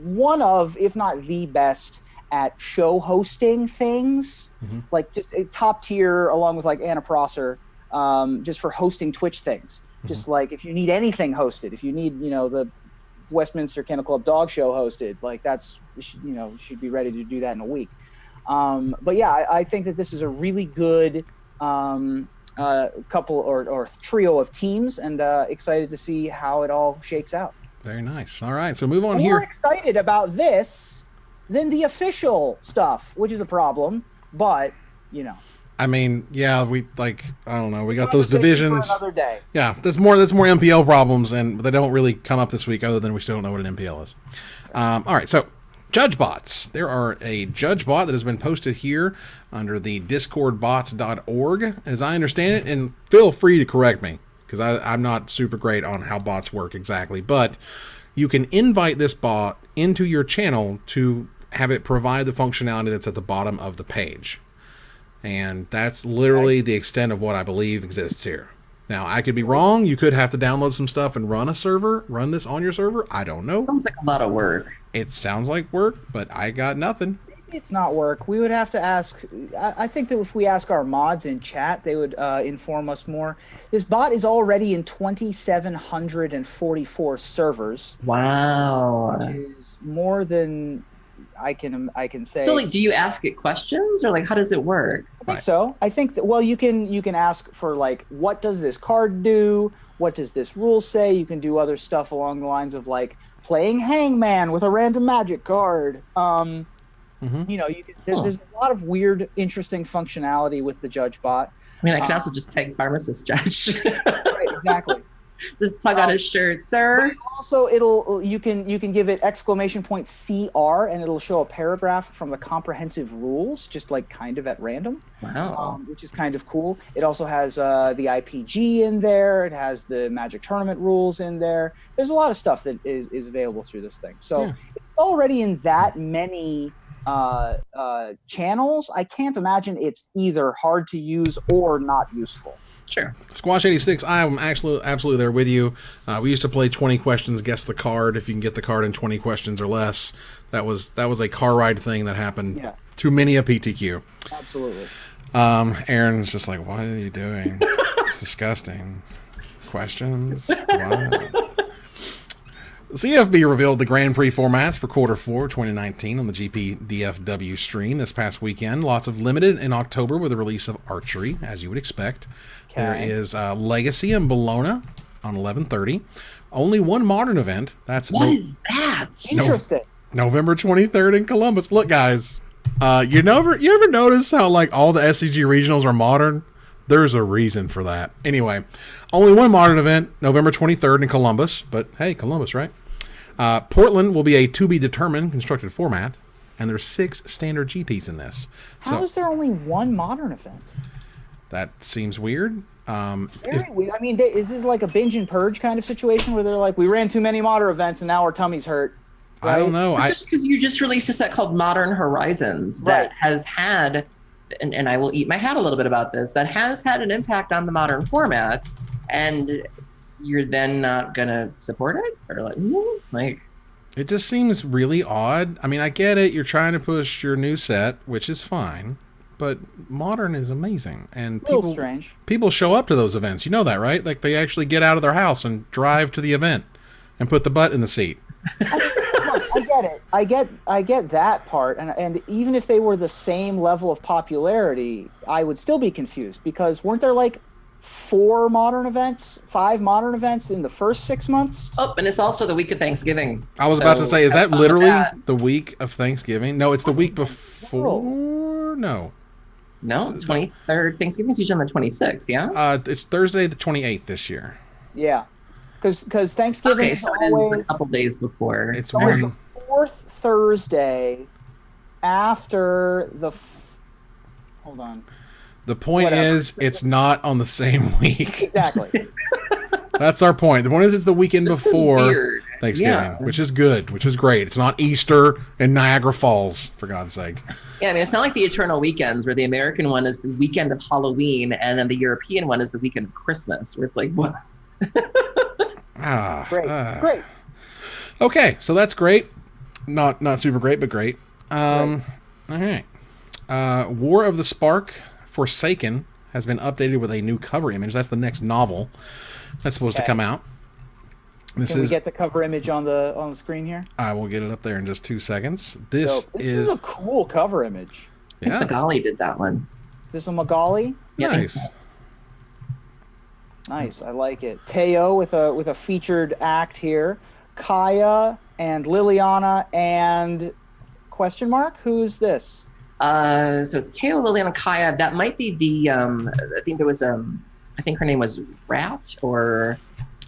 one of, if not the best at show hosting things, just a top tier along with Anna Prosser, just for hosting Twitch things. Just if you need anything hosted, if you need, the Westminster Kennel Club dog show hosted. Like that's, you know, should be ready to do that in a week. But yeah, I think that this is a really good couple or trio of teams, and excited to see how it all shakes out. Very nice. All right, so move on More here. excited about this than the official stuff, which is a problem. But you know, I mean, yeah, we I don't know. We got those divisions. For another day. Yeah, there's more MPL problems, and they don't really come up this week, other than we still don't know what an MPL is. All right, so JudgeBots. There are a JudgeBot that has been posted here under the discordbots.org, as I understand it, and feel free to correct me, because I'm not super great on how bots work exactly, but you can invite this bot into your channel to have it provide the functionality that's at the bottom of the page. And that's literally the extent of what I believe exists here. Now, I could be wrong. You could have to download some stuff and run this on your server. I don't know. Sounds like a lot of work. It sounds like work, but I got nothing. It's not work. We would have to ask. I think that if we ask our mods in chat, they would inform us more. This bot is already in 2,744 servers. Wow. Which is more than I can say. So, like, do you ask it questions, or like, how does it work? I think so. I think that, well, you can ask for, like, what does this card do? What does this rule say? You can do other stuff along the lines of, like, playing Hangman with a random magic card. You know, there's a lot of weird, interesting functionality with the JudgeBot. I mean, I can also just tag pharmacist judge. Right, exactly. Just tug on his shirt, sir. Also, you can give it !CR, and it'll show a paragraph from the comprehensive rules, just like kind of at random. Wow. Which is kind of cool. It also has the IPG in there. It has the Magic Tournament rules in there. There's a lot of stuff that is available through this thing. So it's already in that many channels. I can't imagine it's either hard to use or not useful. Sure. Squash 86, I am absolutely there with you. We used to play 20 questions, guess the card. If you can get the card in 20 questions or less, that was a car ride thing that happened to many a PTQ. Absolutely. Erin's just like, what are you doing? It's disgusting. Questions? What? CFB revealed the Grand Prix formats for Q4 2019 on the GPDFW stream this past weekend. Lots of limited in October with the release of Archery, as you would expect. Okay. There is Legacy and Bologna on 11/30. Only one modern event. What is that? Interesting. November 23rd in Columbus. Look, guys, you ever notice how like all the SCG regionals are modern? There's a reason for that. Anyway, only one modern event, November 23rd in Columbus. But hey, Columbus, right? Portland will be a to-be-determined constructed format, and there's 6 standard GPs in this. How is there only one modern event? That seems weird. Very weird. I mean, is this like a binge and purge kind of situation where they're like, we ran too many modern events and now our tummy's hurt? Right? I don't know. It's just because you just released a set called Modern Horizons that has had, and I will eat my hat a little bit about this, that has had an impact on the modern format, and you're then not gonna support it, or like it just seems really odd. I mean, I get it, you're trying to push your new set, which is fine, but modern is amazing, and people show up to those events. You know that, right? Like, they actually get out of their house and drive to the event and put the butt in the seat. I mean, look, I get it. I get that part, and even if they were the same level of popularity, I would still be confused, because weren't there like 5 modern events in the first 6 months? Oh, and it's also the week of Thanksgiving. I was about to say, is that literally the week of Thanksgiving? No, it's the week before. No, it's 23rd. Thanksgiving's usually on the 26th. Yeah. It's Thursday the 28th this year. Yeah, because Thanksgiving. Okay, so it is a couple days before. It's always the 4th Thursday after the. Hold on. The point is, it's not on the same week. Exactly. That's our point. The point is, it's the weekend before Thanksgiving, which is good, which is great. It's not Easter and Niagara Falls, for God's sake. Yeah, I mean, it's not like the Eternal Weekends, where the American one is the weekend of Halloween, and then the European one is the weekend of Christmas, where it's like, what? Great. Okay, so that's great. Not super great, but great. All right. War of the Spark Forsaken has been updated with a new cover image. That's the next novel that's supposed to come out. Can we get the cover image on the screen here? I will get it up there in just 2 seconds. This is a cool cover image. Yeah. Magali did that one. Is this a Magali? Yeah, nice. Nice, I like it. Teo with a featured act here. Kaya and Liliana and question mark? Who is this? So it's Teo, Liliana, Kaya. That might be the I think there was I think her name was Rat or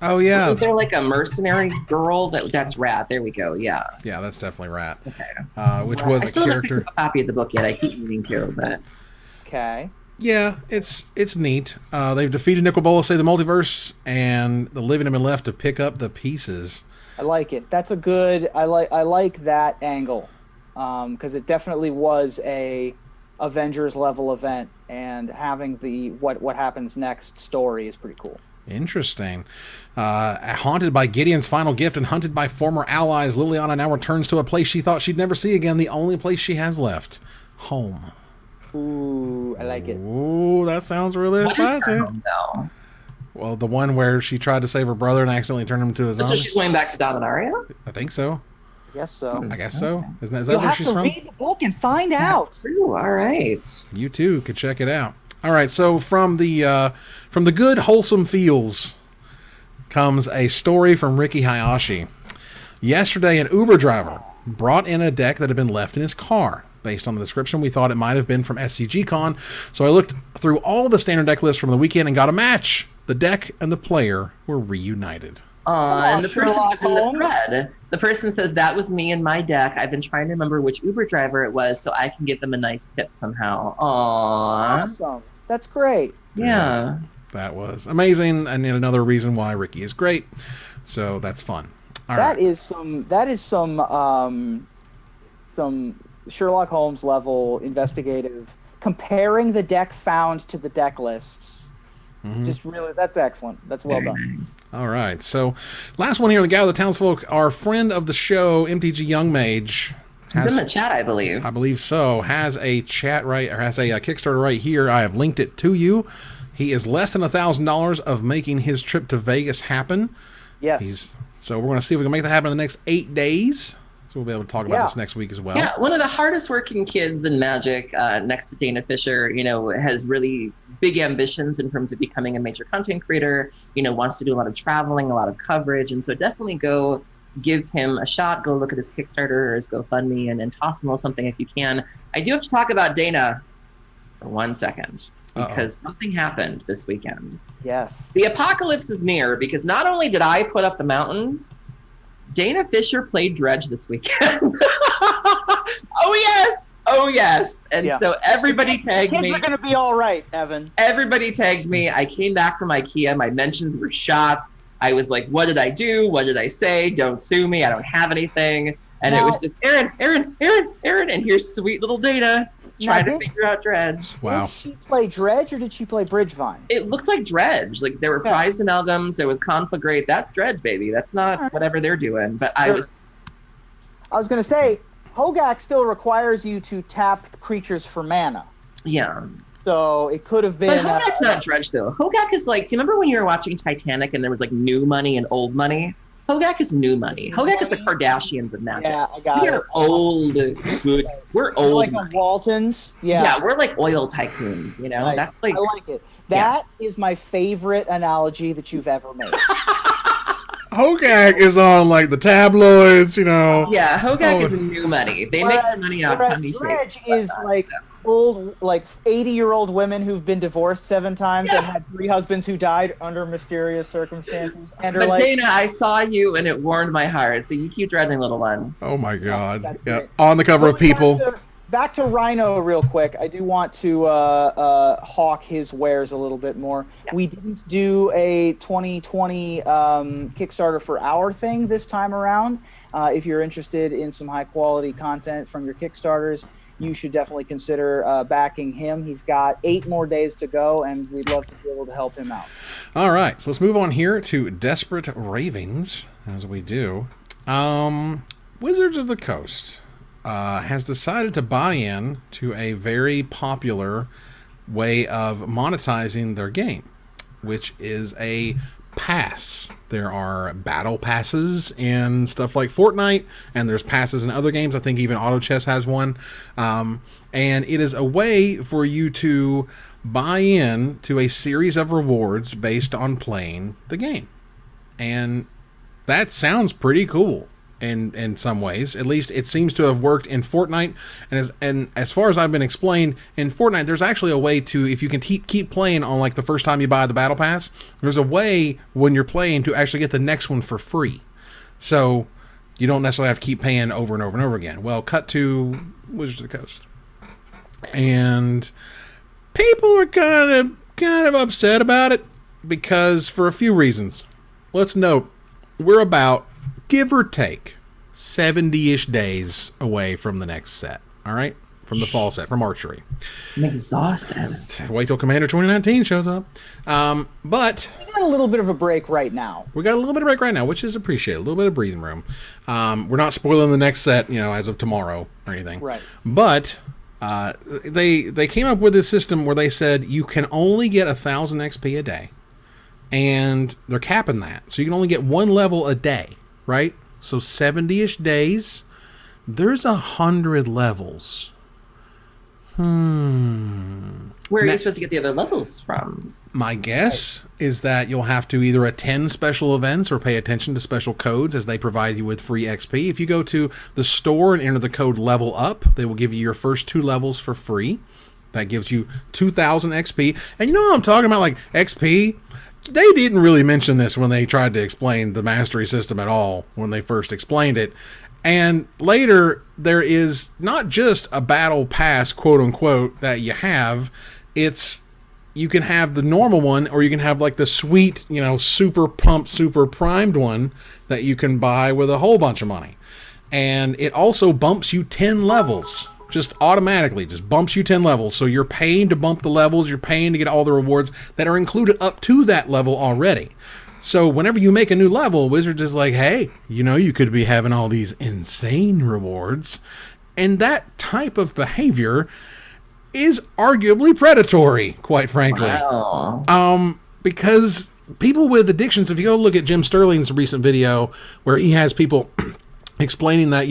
Oh yeah. Wasn't there like a mercenary girl that's Rat? There we go. Yeah. Yeah, that's definitely Rat. Okay. Which was I a still haven't character. picked up a copy of the book yet. I keep meaning to, but Okay. Yeah, it's neat. They've defeated Nicol Bolas, the multiverse, and the living have been left to pick up the pieces. I like it. That's a good. I like that angle, because it definitely was a Avengers level event, and having the what happens next story is pretty cool. Interesting. Haunted by Gideon's final gift and hunted by former allies, Liliana now returns to a place she thought she'd never see again, the only place she has left, home. Ooh, I like it. Ooh, that sounds really what is spicy. her home, though? Well, the one where she tried to save her brother and accidentally turned him to a So zombie. she's going back to Dominaria? I think so. Yes, so. I guess so. Is that You'll where have she's to from? read the book and find out. That's true. All right. You too could check it out. All right, so from the good wholesome feels comes a story from Ricky Hayashi. Yesterday, an Uber driver brought in a deck that had been left in his car. Based on the description, we thought it might have been from SCG Con, so I looked through all the standard deck lists from the weekend and got a match. The deck and the player were reunited. And the person Sherlock was in the Holmes. thread. The person says, that was me and my deck. I've been trying to remember which Uber driver it was so I can give them a nice tip somehow. Aww. Awesome. That's great. Yeah. That was amazing, and another reason why Ricky is great. So that's fun. All right. That is some Sherlock Holmes level investigative, comparing the deck found to the deck lists. Just really, that's excellent. That's well Very done. nice. All right. So last one here, the guy with the Townsfolk, our friend of the show, MTG Youngmage. He's in the chat, I believe. I believe so. Has a chat right, or has a Kickstarter right here. I have linked it to you. He is less than $1,000 of making his trip to Vegas happen. Yes. So we're going to see if we can make that happen in the next 8 days. So we'll be able to talk about this next week as well. Yeah, one of the hardest working kids in Magic, next to Dana Fisher, has really big ambitions in terms of becoming a major content creator, wants to do a lot of traveling, a lot of coverage. And so definitely go give him a shot. Go look at his Kickstarter or his GoFundMe and toss him a little something if you can. I do have to talk about Dana for 1 second because something happened this weekend. Yes. The apocalypse is near because not only did I put up the mountain, Dana Fisher played Dredge this weekend. Oh yes. And so everybody tagged me. Kids are gonna be all right, Evan. Everybody tagged me. I came back from IKEA. My mentions were shot. I was like, what did I do? What did I say? Don't sue me. I don't have anything. And it was just Erin. And here's sweet little Dana trying to figure out Dredge. Wow. Did she play Dredge or did she play Bridgevine? It looked like Dredge. Like there were prized amalgams. There was Conflagrate. That's Dredge, baby. That's not whatever they're doing. But I was going to say, Hogak still requires you to tap creatures for mana. Yeah. So it could have been... But Hogak's not Dredge, though. Hogak is like... Do you remember when you were watching Titanic and there was like new money and old money? Hogak is new money. Hogak is the Kardashians of Magic. Yeah, I got it. We're old, good. We're old. Like the Waltons. Yeah, we're like oil tycoons, Nice. That's like... I like it. That is my favorite analogy that you've ever made. Hogak is on like the tabloids, Yeah, Hogak is new money. They make their money off tummy Dredge shakes. is like old, like 80-year-old women who've been divorced 7 times and had 3 husbands who died under mysterious circumstances. And are But like, Dana, I saw you and it warmed my heart. So you keep dreading, little one. Oh my God. That's Yeah. great. On the cover of People. Back to Rhino real quick. I do want to hawk his wares a little bit more. Yeah. We didn't do a 2020 Kickstarter for our thing this time around. If you're interested in some high quality content from your Kickstarters, you should definitely consider backing him. He's got 8 more days to go, and we'd love to be able to help him out. All right. So let's move on here to Desperate Ravings, as we do. Wizards of the Coast has decided to buy in to a very popular way of monetizing their game, which is a pass. There are battle passes and stuff like Fortnite, and there's passes in other games. I think even Auto Chess has one. And it is a way for you to buy in to a series of rewards based on playing the game. And that sounds pretty cool in some ways. At least it seems to have worked in Fortnite. And as far as I've been explained, in Fortnite, there's actually a way to, if you can keep playing on like the first time you buy the Battle Pass, there's a way when you're playing to actually get the next one for free. So you don't necessarily have to keep paying over and over and over again. Well, cut to Wizards of the Coast. And people are kind of upset about it because for a few reasons. Let's note, we're about, give or take, 70-ish days away from the next set. All right? From the fall set, from Archery. I'm exhausted. Wait till Commander 2019 shows up. But We got a little bit of a break right now. we got a little bit of break right now, which is appreciated. A little bit of breathing room. We're not spoiling the next set, as of tomorrow or anything. Right. But they came up with this system where they said you can only get 1,000 XP a day. And they're capping that. So you can only get one level a day, right? So 70-ish days. There's 100 levels. Where are you supposed to get the other levels from? My guess is that you'll have to either attend special events or pay attention to special codes as they provide you with free XP. If you go to the store and enter the code level up, they will give you your first 2 levels for free. That gives you 2,000 XP. And you know what I'm talking about, like XP? They didn't really mention this when they tried to explain the mastery system at all when they first explained it. And later, there is not just a battle pass, quote unquote, that you have. You can have the normal one, or you can have like the sweet, super pumped, super primed one that you can buy with a whole bunch of money. And it also bumps you 10 levels. Just automatically, just bumps you 10 levels. So you're paying to bump the levels, you're paying to get all the rewards that are included up to that level already. So whenever you make a new level, Wizards is like, hey, you could be having all these insane rewards. And that type of behavior is arguably predatory, quite frankly. Wow. Because people with addictions, if you go look at Jim Sterling's recent video where he has people explaining that,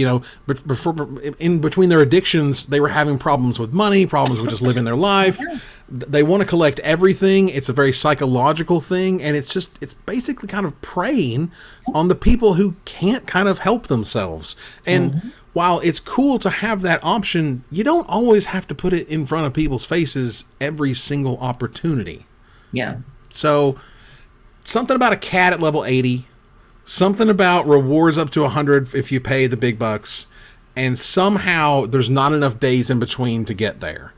in between their addictions, they were having problems with money, problems with just living their life. They want to collect everything. It's a very psychological thing, and it's basically kind of preying on the people who can't kind of help themselves. And while it's cool to have that option, you don't always have to put it in front of people's faces every single opportunity. Yeah. So something about a cat at level 80, something about rewards up to 100 if you pay the big bucks, and somehow there's not enough days in between to get there.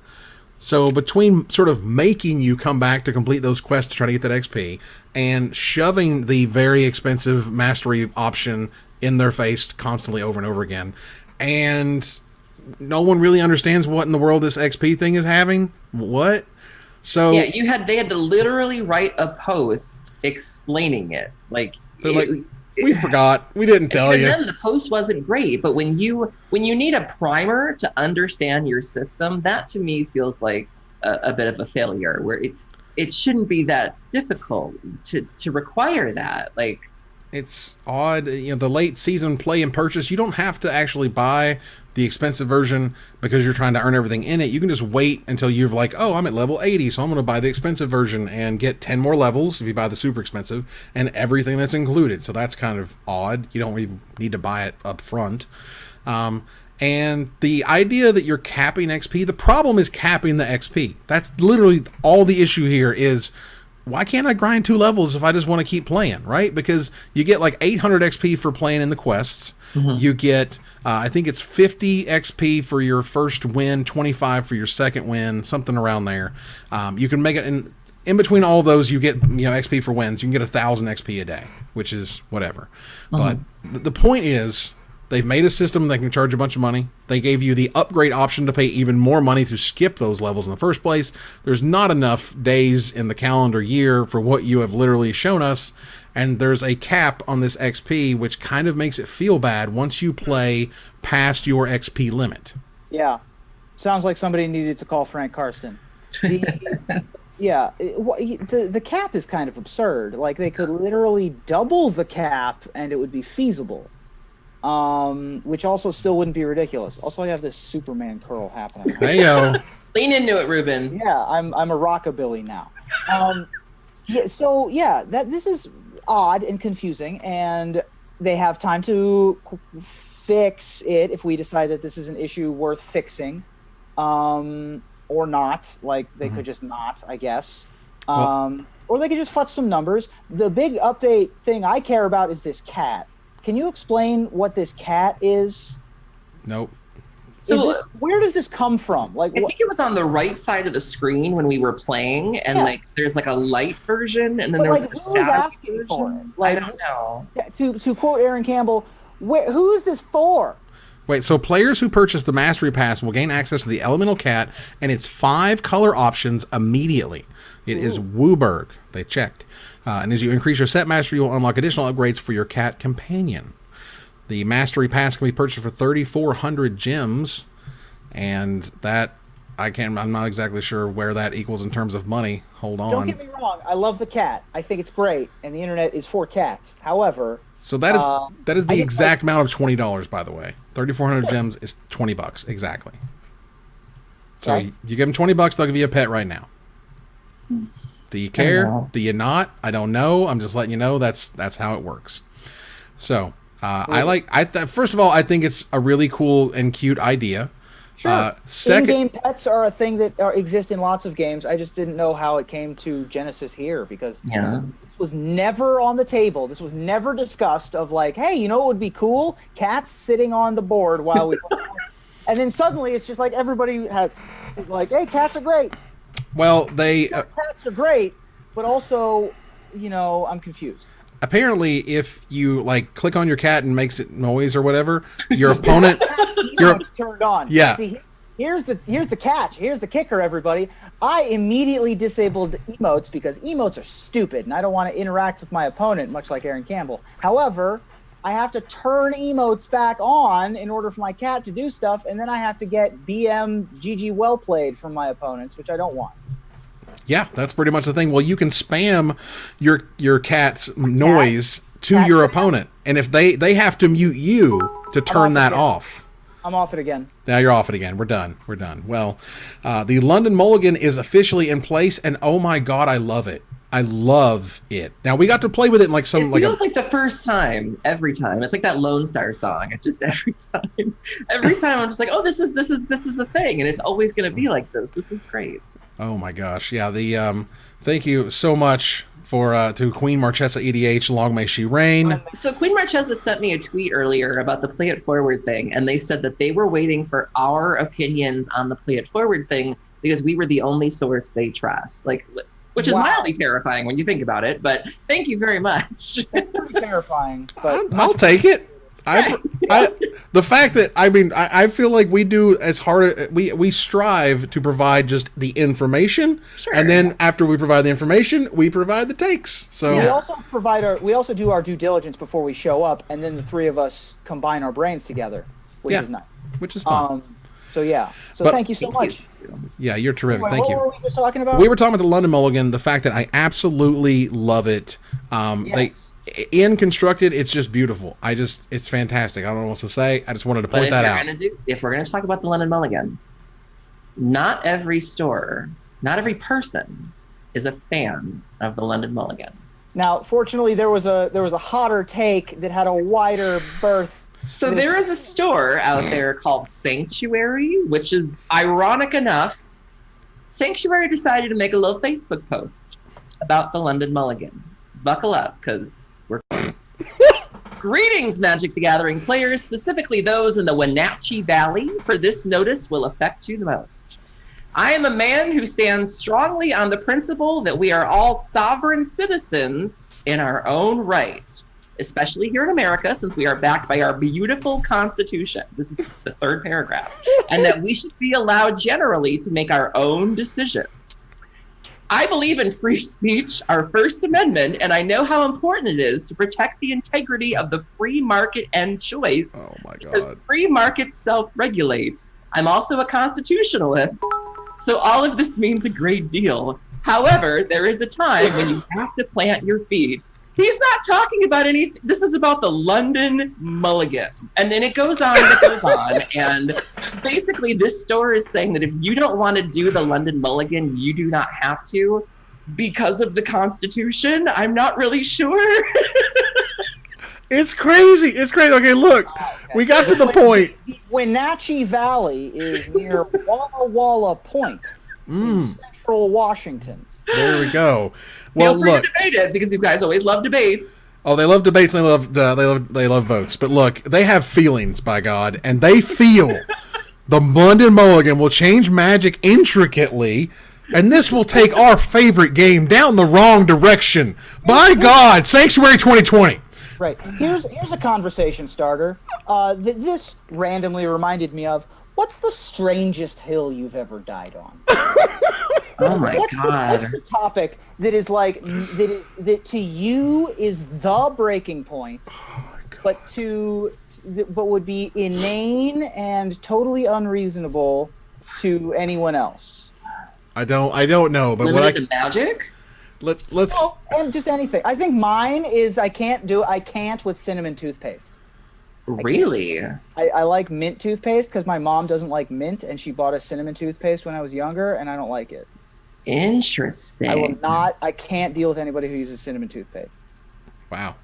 So between sort of making you come back to complete those quests to try to get that XP and shoving the very expensive mastery option in their face constantly over and over again, and no one really understands what in the world this XP thing is having. What? So yeah, they had to literally write a post explaining it. We forgot. We didn't tell you. And then the post wasn't great, but when you need a primer to understand your system, that to me feels like a bit of a failure. Where it shouldn't be that difficult to require that. Like, it's odd. The late season play and purchase, you don't have to actually buy the expensive version because you're trying to earn everything in it. You can just wait until you're like, oh, I'm at level 80, so I'm going to buy the expensive version and get 10 more levels if you buy the super expensive and everything that's included. So that's kind of odd. You don't even need to buy it up front. And the idea that you're capping XP, the problem is capping the XP. That's literally all the issue here is, why can't I grind 2 levels if I just want to keep playing, right? Because you get like 800 XP for playing in the quests. You get, I think it's 50 XP for your first win, 25 for your second win, something around there. You can make it in between all of those. You get XP for wins. You can get 1,000 XP a day, which is whatever. But the point is, they've made a system that can charge a bunch of money. They gave you the upgrade option to pay even more money to skip those levels in the first place. There's not enough days in the calendar year for what you have literally shown us. And there's a cap on this XP, which kind of makes it feel bad once you play past your XP limit. Yeah. Sounds like somebody needed to call Frank Karsten. Yeah, the cap is kind of absurd. Like they could literally double the cap and it would be feasible, which also still wouldn't be ridiculous. Also, I have this Superman curl happening. Hey yo, Lean into it, Ruben. Yeah, I'm a rockabilly now. Yeah, so yeah, this is odd and confusing, and they have time to fix it if we decide that this is an issue worth fixing. Or not, like they could just not, I guess. Or they could just futz some numbers. The big update thing I care about is this cat. Can you explain what this cat is? Nope. So where does this come from? Like, I think it was on the right side of the screen when we were playing, and like there's like a light version, and then there's like who was asking for it? Like, I don't know. To quote Erin Campbell, who is this for? Wait, so players who purchase the Mastery Pass will gain access to the Elemental Cat and its 5 color options immediately. It is Wooburg. They checked. And as you increase your set mastery, you'll unlock additional upgrades for your cat companion. The Mastery Pass can be purchased for 3,400 gems, and that I'm not exactly sure where that equals in terms of money. Hold on. Don't get me wrong. I love the cat. I think it's great, and the internet is for cats. However, so that is the exact amount of $20, by the way. 3,400 gems is $20 exactly. So you give them $20, they'll give you a pet right now. Do you care? Do you not? I don't know. I'm just letting you know that's how it works. So first of all, I think it's a really cool and cute idea. Sure. In-game pets are a thing that exist in lots of games. I just didn't know how it came to Genesis here because this was never on the table. This was never discussed of like, hey, you know what would be cool? Cats sitting on the board while we play. And then suddenly it's just like everybody is like, hey, cats are great. Well, cats are great, but also, I'm confused. Apparently, if you like click on your cat and makes it noise or whatever, your opponent turned on. Yeah. See, here's the catch. Here's the kicker, everybody. I immediately disabled emotes because emotes are stupid, and I don't want to interact with my opponent, much like Erin Campbell. However, I have to turn emotes back on in order for my cat to do stuff, and then I have to get BM GG well played from my opponents, which I don't want. Yeah, that's pretty much the thing. Well, you can spam your cat's noise to your opponent, and if they have to mute you to turn that off. I'm off it again. Now you're off it again. We're done. Well, the London Mulligan is officially in place, and oh my god, I love it. I love it. Now we got to play with it in like some. It feels like the first time, every time. It's like that Lone Star song. It's just every time I'm just like, oh, this is the thing, and it's always going to be like this. This is great. Oh my gosh, yeah. The thank you so much to Queen Marchesa EDH. Long may she reign. So Queen Marchesa sent me a tweet earlier about the Play It Forward thing, and they said that they were waiting for our opinions on the Play It Forward thing because we were the only source they trust. Which is mildly terrifying when you think about it, but thank you very much. It's pretty terrifying, but I'll take it. The fact that I feel like we do as hard we strive to provide just the information, and then after we provide the information, we provide the takes. So we also do our due diligence before we show up, and then the three of us combine our brains together, which is nice. Which is fun. Thank you so much. Yeah, you're terrific. Thank you. What were we just talking about? We were talking about the London Mulligan, the fact that I absolutely love it. In constructed, it's just beautiful. It's fantastic. I don't know what else to say. I just wanted to point that out. If we're going to talk about the London Mulligan, not every store, not every person is a fan of the London Mulligan. Now, fortunately, there was a hotter take that had a wider berth. So there is a store out there called Sanctuary, which is ironic enough. Sanctuary decided to make a little Facebook post about the London Mulligan. Buckle up, because we're... Greetings, Magic the Gathering players, specifically those in the Wenatchee Valley, for this notice will affect you the most. I am a man who stands strongly on the principle that we are all sovereign citizens in our own right, especially here in America, since we are backed by our beautiful Constitution. This is the third paragraph. And that we should be allowed generally to make our own decisions. I believe in free speech, our First Amendment, and I know how important it is to protect the integrity of the free market and choice. Oh my God. Because free markets self-regulate. I'm also a constitutionalist, so all of this means a great deal. However, there is a time when you have to plant your feet. He's not talking about anything. This is about the London Mulligan. And then it goes on and it goes on. And basically, this store is saying that if you don't want to do the London Mulligan, you do not have to because of the Constitution. I'm not really sure. It's crazy. It's crazy. Okay, look. We got to the point. Wenatchee Valley is near Walla Walla Point in central Washington. There we go. Well, Feel free look. to debate it because these guys always love debates. Oh, they love debates and they love votes. But look, they have feelings, by God, and they feel the London Mulligan will change Magic intricately, and this will take our favorite game down the wrong direction. By God, Sanctuary 2020. Right. Here's a conversation starter. This randomly reminded me of, what's the strangest hill you've ever died on? Oh my God. What's the topic that is like that to you is the breaking point, but would be inane and totally unreasonable to anyone else? I don't know, but Limited to Magic? Let's and just anything. I think mine is I can't with cinnamon toothpaste. Really? I like mint toothpaste because my mom doesn't like mint, and she bought a cinnamon toothpaste when I was younger, and I don't like it. Interesting. I can't deal with anybody who uses cinnamon toothpaste. Wow.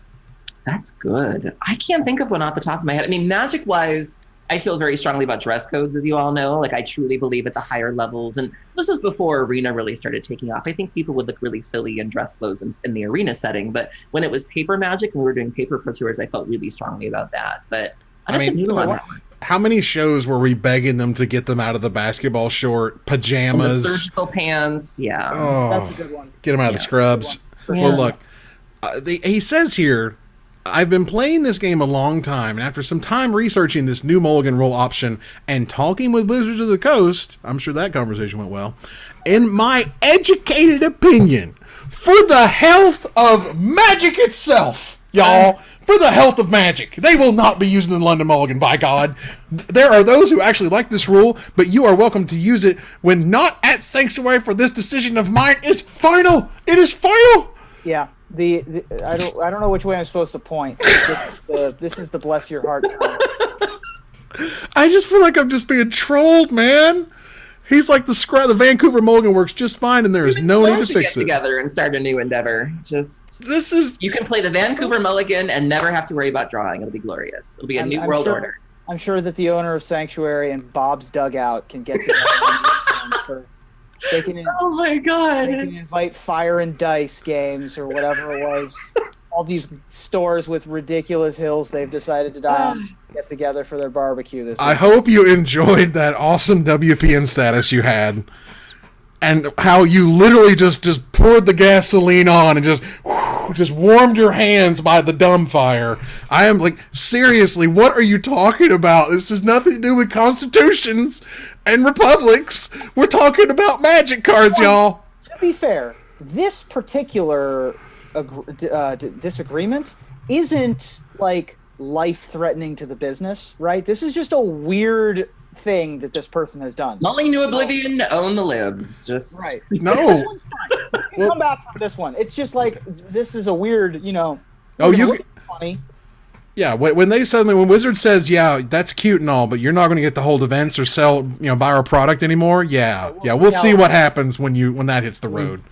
That's good. I can't think of one off the top of my head. I mean, Magic-wise, I feel very strongly about dress codes, as you all know. Like, I truly believe at the higher levels, and this was before Arena really started taking off. I think people would look really silly in dress clothes in the Arena setting, but when it was paper Magic and we were doing paper Pro Tours, I felt really strongly about that. But I have to noodle on that one. How many shows were we begging them to get them out of the basketball short, pajamas, and the surgical pants? Yeah. Oh, that's a good one. Get them out of the scrubs. Well, look, he says here, I've been playing this game a long time, and after some time researching this new Mulligan rule option and talking with Wizards of the Coast, I'm sure that conversation went well, in my educated opinion, for the health of Magic itself, y'all, for the health of Magic, they will not be using the London Mulligan, by God. There are those who actually like this rule, but you are welcome to use it when not at Sanctuary, for this decision of mine is final. It is final. Yeah. I don't know which way I'm supposed to point. This is the bless your heart term. I just feel like I'm just being trolled, man. He's like the Vancouver Mulligan works just fine, and there is no need to fix it. Get together and start a new endeavor. You can play the Vancouver Mulligan and never have to worry about drawing. It'll be glorious. It'll be a new world order. I'm sure that the owner of Sanctuary and Bob's Dugout can get together. Oh my God! They can invite Fire and Dice games or whatever it was. All these stores with ridiculous hills they've decided to die on get together for their barbecue this week. I hope you enjoyed that awesome WPN status you had, and how you literally just poured the gasoline on and just warmed your hands by the dumbfire. I am like, seriously, what are you talking about? This has nothing to do with constitutions and republics. We're talking about Magic cards, y'all. To be fair, this particular disagreement isn't like life-threatening to the business, right? This is just a weird thing that this person has done. Lulling to oblivion, own the libs. Just right. No. This one's fine. Come back for this one. It's just like, this is a weird, funny. Yeah, when Wizard says, yeah, that's cute and all, but you're not going to get to hold events or sell, buy our product anymore. Yeah, we'll see what happens when that hits the road.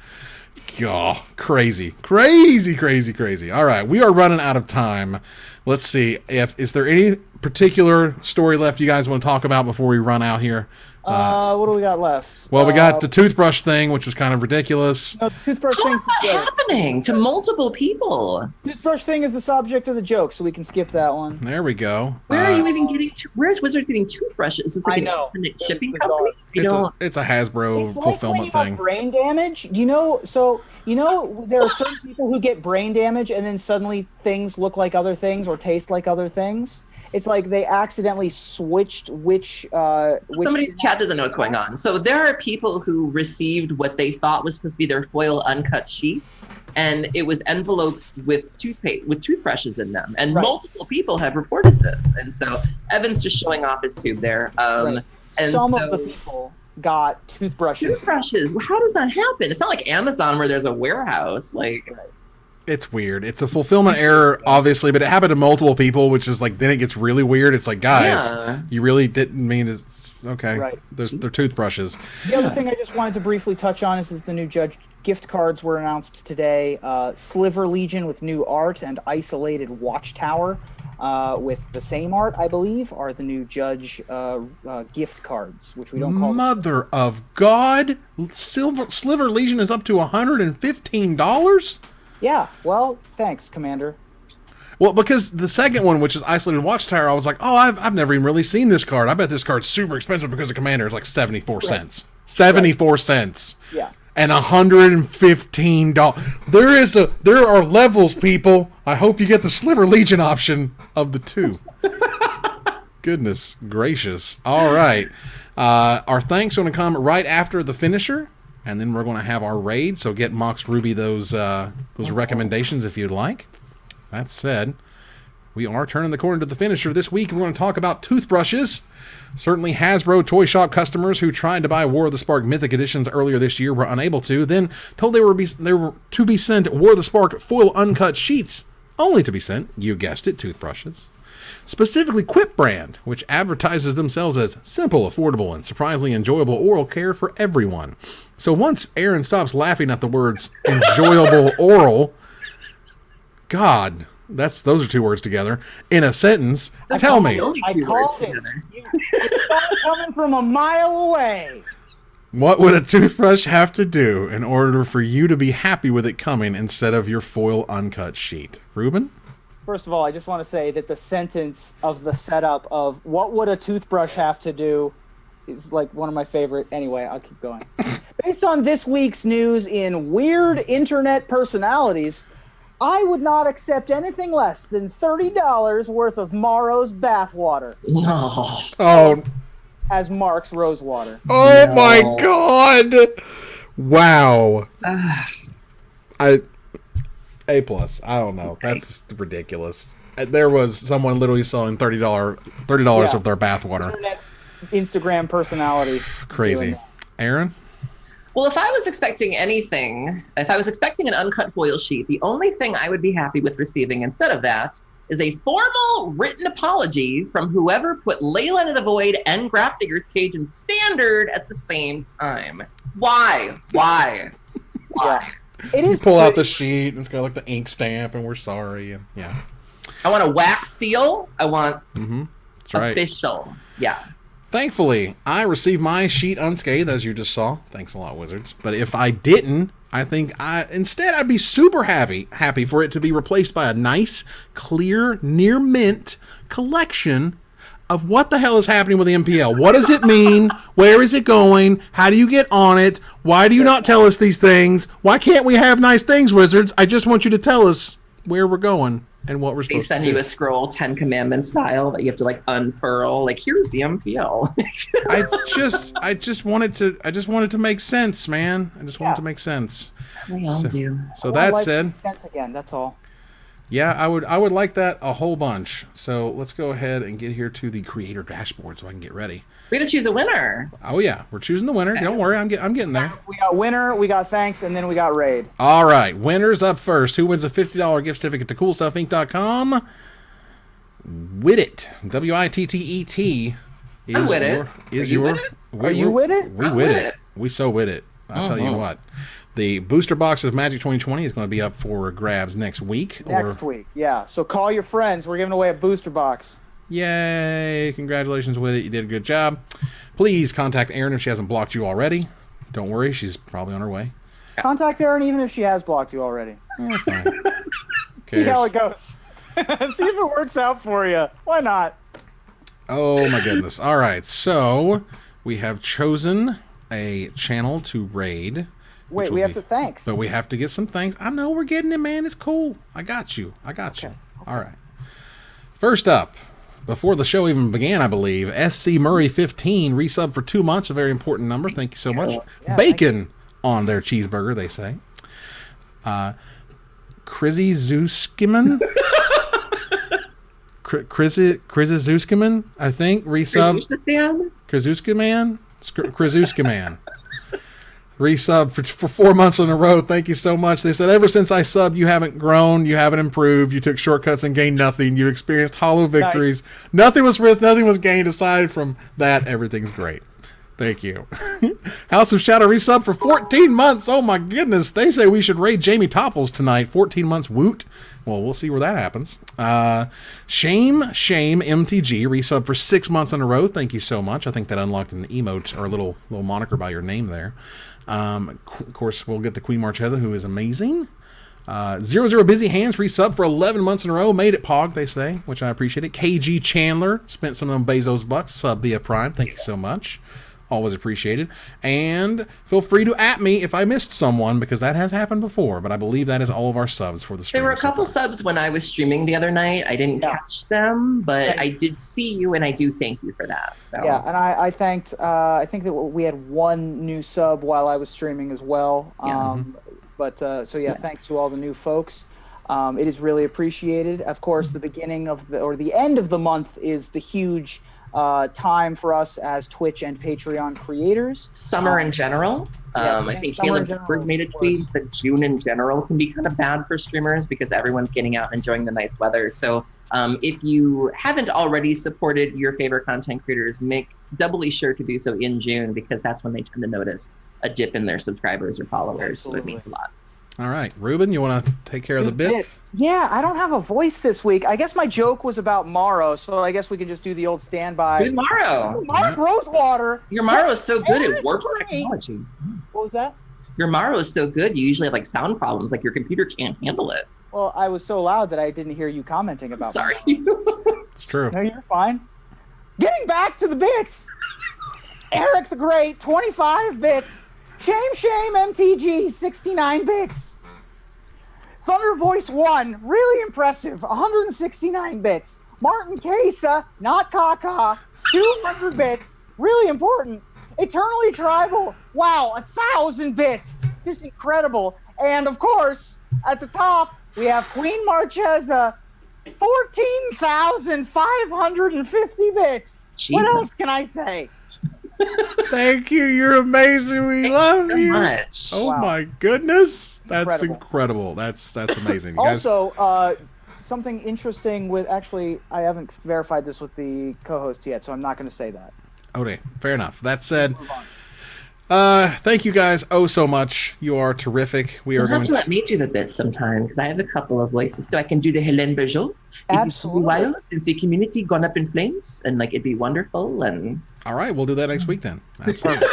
God, crazy. All right, we are running out of time. Let's see, is there any particular story left you guys want to talk about before we run out here? What do we got left? Well, we got the toothbrush thing, which was kind of ridiculous. No, the toothbrush How is that happening to multiple people? Toothbrush thing is the subject of the joke, so we can skip that one. There we go. Where are you even getting? Where's Wizard getting toothbrushes? Is this like an independent shipping company? It's a HASBRO fulfillment thing. Brain damage. There are certain people who get brain damage, and then suddenly things look like other things or taste like other things. It's like they accidentally switched which somebody in chat doesn't know what's going on. So there are people who received what they thought was supposed to be their foil uncut sheets, and it was enveloped with toothbrushes in them. And multiple people have reported this. And so Evan's just showing off his tube there. And some of the people got toothbrushes. Toothbrushes. How does that happen? It's not like Amazon where there's a warehouse. Like, It's weird. It's a fulfillment error, obviously, but it happened to multiple people, which is like, then it gets really weird. It's like, guys, you really didn't mean it. Okay. Right. They're toothbrushes. The other thing I just wanted to briefly touch on is the new Judge gift cards were announced today. Sliver Legion with new art and Isolated Watchtower with the same art, I believe, are the new Judge gift cards, which we don't call Mother of God! Sliver Legion is up to $115? Yeah, well, thanks, Commander. Well, because the second one, which is Isolated Watchtower, I was like, oh, I've never even really seen this card. I bet this card's super expensive because of Commander. It's like 74 cents. 74 cents. Yeah. And $115. There are levels, people. I hope you get the Sliver Legion option of the two. Goodness gracious. All right. Our thanks are going to come right after the finisher, and then we're going to have our raid. So get Mox Ruby those recommendations if you'd like. That said, we are turning the corner to the finisher. This week we're going to talk about toothbrushes. Certainly Hasbro toy shop customers who tried to buy War of the Spark Mythic Editions earlier this year were unable to, then told they were to be sent War of the Spark foil uncut sheets, only to be sent, you guessed it, toothbrushes. Specifically Quip brand, which advertises themselves as simple, affordable, and surprisingly enjoyable oral care for everyone. So once Erin stops laughing at the words enjoyable oral, God, those are two words together in a sentence. Tell me. I called it. You saw it coming from a mile away. What would a toothbrush have to do in order for you to be happy with it coming instead of your foil uncut sheet? Ruben? First of all, I just want to say that the sentence of the setup of what would a toothbrush have to do is like one of my favorite. Anyway, I'll keep going. Based on this week's news in Weird Internet Personalities, I would not accept anything less than $30 worth of Morrow's bathwater. No. Oh. As Mark's rosewater. Oh no. My God. Wow. A+. I don't know. That's ridiculous. There was someone literally selling $30 of their bathwater. Internet Instagram personality. Crazy. Erin? Well, if I was expecting anything, if I was expecting an uncut foil sheet, the only thing I would be happy with receiving instead of that is a formal written apology from whoever put Layla into the Void and Grafdigger's Cage in Standard at the same time. Why? Yeah. It is. You pull out the sheet and it's got like the ink stamp and we're sorry. And yeah. I want a wax seal. I want That's right. official. Yeah. Thankfully, I received my sheet unscathed, as you just saw. Thanks a lot, Wizards. But if I didn't, I think instead I'd be super happy for it to be replaced by a nice, clear, near mint collection of what the hell is happening with the MPL. What does it mean? Where is it going? How do you get on it? Why do you not tell us these things? Why can't we have nice things, Wizards? I just want you to tell us where we're going and what we're supposed to do. They send you a scroll, 10 Commandments style, that you have to like unfurl. Like, here's the MPL. I just want it to make sense, man. I just want it to make sense. We all do. So that said, sense again. That's all. Yeah, I would like that a whole bunch. So let's go ahead and get here to the creator dashboard so I can get ready. We got to choose a winner. Oh yeah, we're choosing the winner. Don't worry, I'm getting there. We got winner, we got thanks, and then we got raid. All right, winners up first. Who wins a $50 gift certificate to CoolStuffInc.com? Wittet, WITTET. I'm with it. Are you with it? We with it. We so with it. I'll tell you what. The booster box of Magic 2020 is going to be up for grabs next week. Next week, yeah. So call your friends. We're giving away a booster box. Yay. Congratulations with it. You did a good job. Please contact Erin if she hasn't blocked you already. Don't worry. She's probably on her way. Contact Erin even if she has blocked you already. Fine. See how it goes. See if it works out for you. Why not? Oh, my goodness. All right. So we have chosen a channel to raid. Wait, we have to thanks. But we have to get some thanks. I know we're getting it, man. It's cool. I got you. Okay. All right. First up, before the show even began, I believe, SC Murray 15 resub for 2 months. A very important number. Thank you so much. Yeah, Bacon on their cheeseburger, they say. Krizzy Zuskiman. Krizzy Zuskiman, I think, resub. Krizuskiman? Krasuska Man. Resub for 4 months in a row. Thank you so much. They said, ever since I subbed, you haven't grown, you haven't improved, you took shortcuts and gained nothing. You experienced hollow victories. Nice. Nothing was risked, nothing was gained. Aside from that, everything's great. Thank you. House of Shadow resub for 14 months. Oh my goodness. They say we should raid Jamie Topples tonight. 14 months woot. Well, we'll see where that happens. Shame MTG resub for 6 months in a row. Thank you so much. I think that unlocked an emote or a little moniker by your name there. Of course, we'll get to Queen Marchesa, who is amazing. 00 Busy Hands resub for 11 months in a row. Made it Pog, they say, which I appreciate it. KG Chandler spent some of them Bezos bucks. Sub via Prime. Thank you so much. Always appreciated. And feel free to at me if I missed someone, because that has happened before. But I believe that is all of our subs for the stream. There were a couple subs when I was streaming the other night. I didn't catch them, but I did see you, and I do thank you for that. So yeah, and I thanked. I think that we had one new sub while I was streaming as well. But so yeah, thanks to all the new folks. It is really appreciated. Of course, the beginning of the end of the month is the huge time for us as Twitch and Patreon creators. Summer in general. Yes, I think Caleb made a tweet that June in general can be kind of bad for streamers because everyone's getting out and enjoying the nice weather. So if you haven't already supported your favorite content creators, make doubly sure to do so in June, because that's when they tend to notice a dip in their subscribers or followers. Absolutely. So it means a lot. All right, Ruben, you want to take care of the bits? Yeah, I don't have a voice this week. I guess my joke was about Morrow, so I guess we can just do the old standby. Who's Morrow? Mark Rosewater. Your Morrow is so good, it warps technology. What was that? Your Morrow is so good, you usually have like sound problems, like your computer can't handle it. Well, I was so loud that I didn't hear you commenting about it. Sorry. It's true. No, you're fine. Getting back to the bits. Eric the Great, 25 bits. Shame MTG, 69 bits. Thunder Voice 1, really impressive, 169 bits. Martin Casa, not Kaka, 200 bits, really important. Eternally Tribal, wow, 1,000 bits, just incredible. And of course, at the top, we have Queen Marchesa, 14,550 bits. Jesus. What else can I say? Thank you. You're amazing. We love you. Much. Oh my goodness. That's incredible. That's amazing. Also, something interesting with, actually, I haven't verified this with the co-host yet, so I'm not going to say that. Okay, fair enough. That said, thank you guys so much. You are terrific. You'll have to let me do the bits sometime, because I have a couple of voices too. I can do the Helene Bergeau. Absolutely. It's been a while since the community gone up in flames, and like it'd be wonderful. And all right, we'll do that next week then. Absolutely.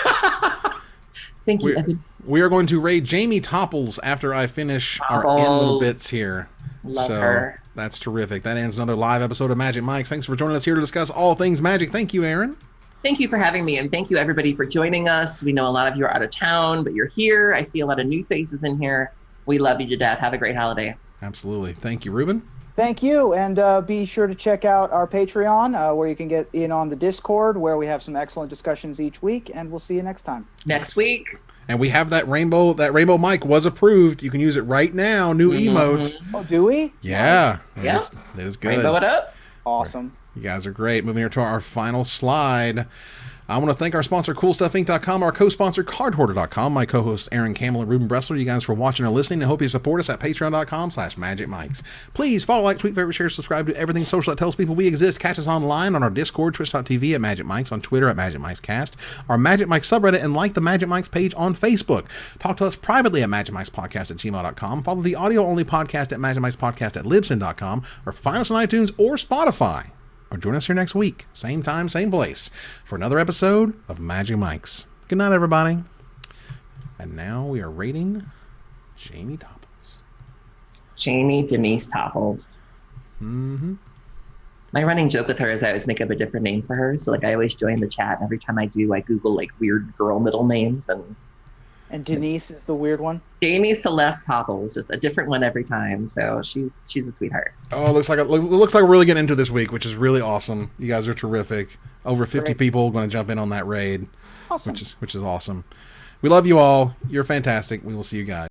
Thank you, Evan. We are going to raid Jamie Topples after I finish our end little bits here. Love her. That's terrific. That ends another live episode of Magic Mike's. Thanks for joining us here to discuss all things Magic. Thank you, Erin. Thank you for having me, and thank you everybody for joining us. We know a lot of you are out of town, but you're here. I see a lot of new faces in here. We love you to death. Have a great holiday. Absolutely. Thank you, Ruben. Thank you, and be sure to check out our Patreon, where you can get in on the Discord, where we have some excellent discussions each week, and we'll see you next time. Next week. And we have that rainbow mic was approved. You can use it right now. New emote. Oh, do we? Yeah. Nice. It is good. Rainbow it up. Awesome. You guys are great. Moving here to our final slide. I want to thank our sponsor, CoolStuffInc.com, our co-sponsor, CardHoarder.com, my co-hosts, Erin Campbell and Ruben Bressler. You guys for watching and listening. I hope you support us at Patreon.com/MagicMikes. Please follow, like, tweet, favorite, share, subscribe to everything social that tells people we exist. Catch us online on our Discord, Twitch.tv at MagicMikes, on Twitter at MagicMikesCast, our Magic Mike subreddit, and like the Magic Mikes page on Facebook. Talk to us privately at MagicMikesPodcast@gmail.com. Follow the audio-only podcast at MagicMikesPodcast@Libsyn.com, or find us on iTunes or Spotify. Or join us here next week, same time, same place, for another episode of Magic Mikes. Good night, everybody. And now we are rating Jamie Topples. Jamie Denise Topples. Mm-hmm. My running joke with her is I always make up a different name for her. So like I always join the chat, and every time I do, I Google like weird girl middle names. And Denise is the weird one? Jamie Celeste Topples, just a different one every time. So she's a sweetheart. Oh, it looks like we're really getting into this week, which is really awesome. You guys are terrific. Over 50 people going to jump in on that raid, awesome. which is awesome. We love you all. You're fantastic. We will see you guys.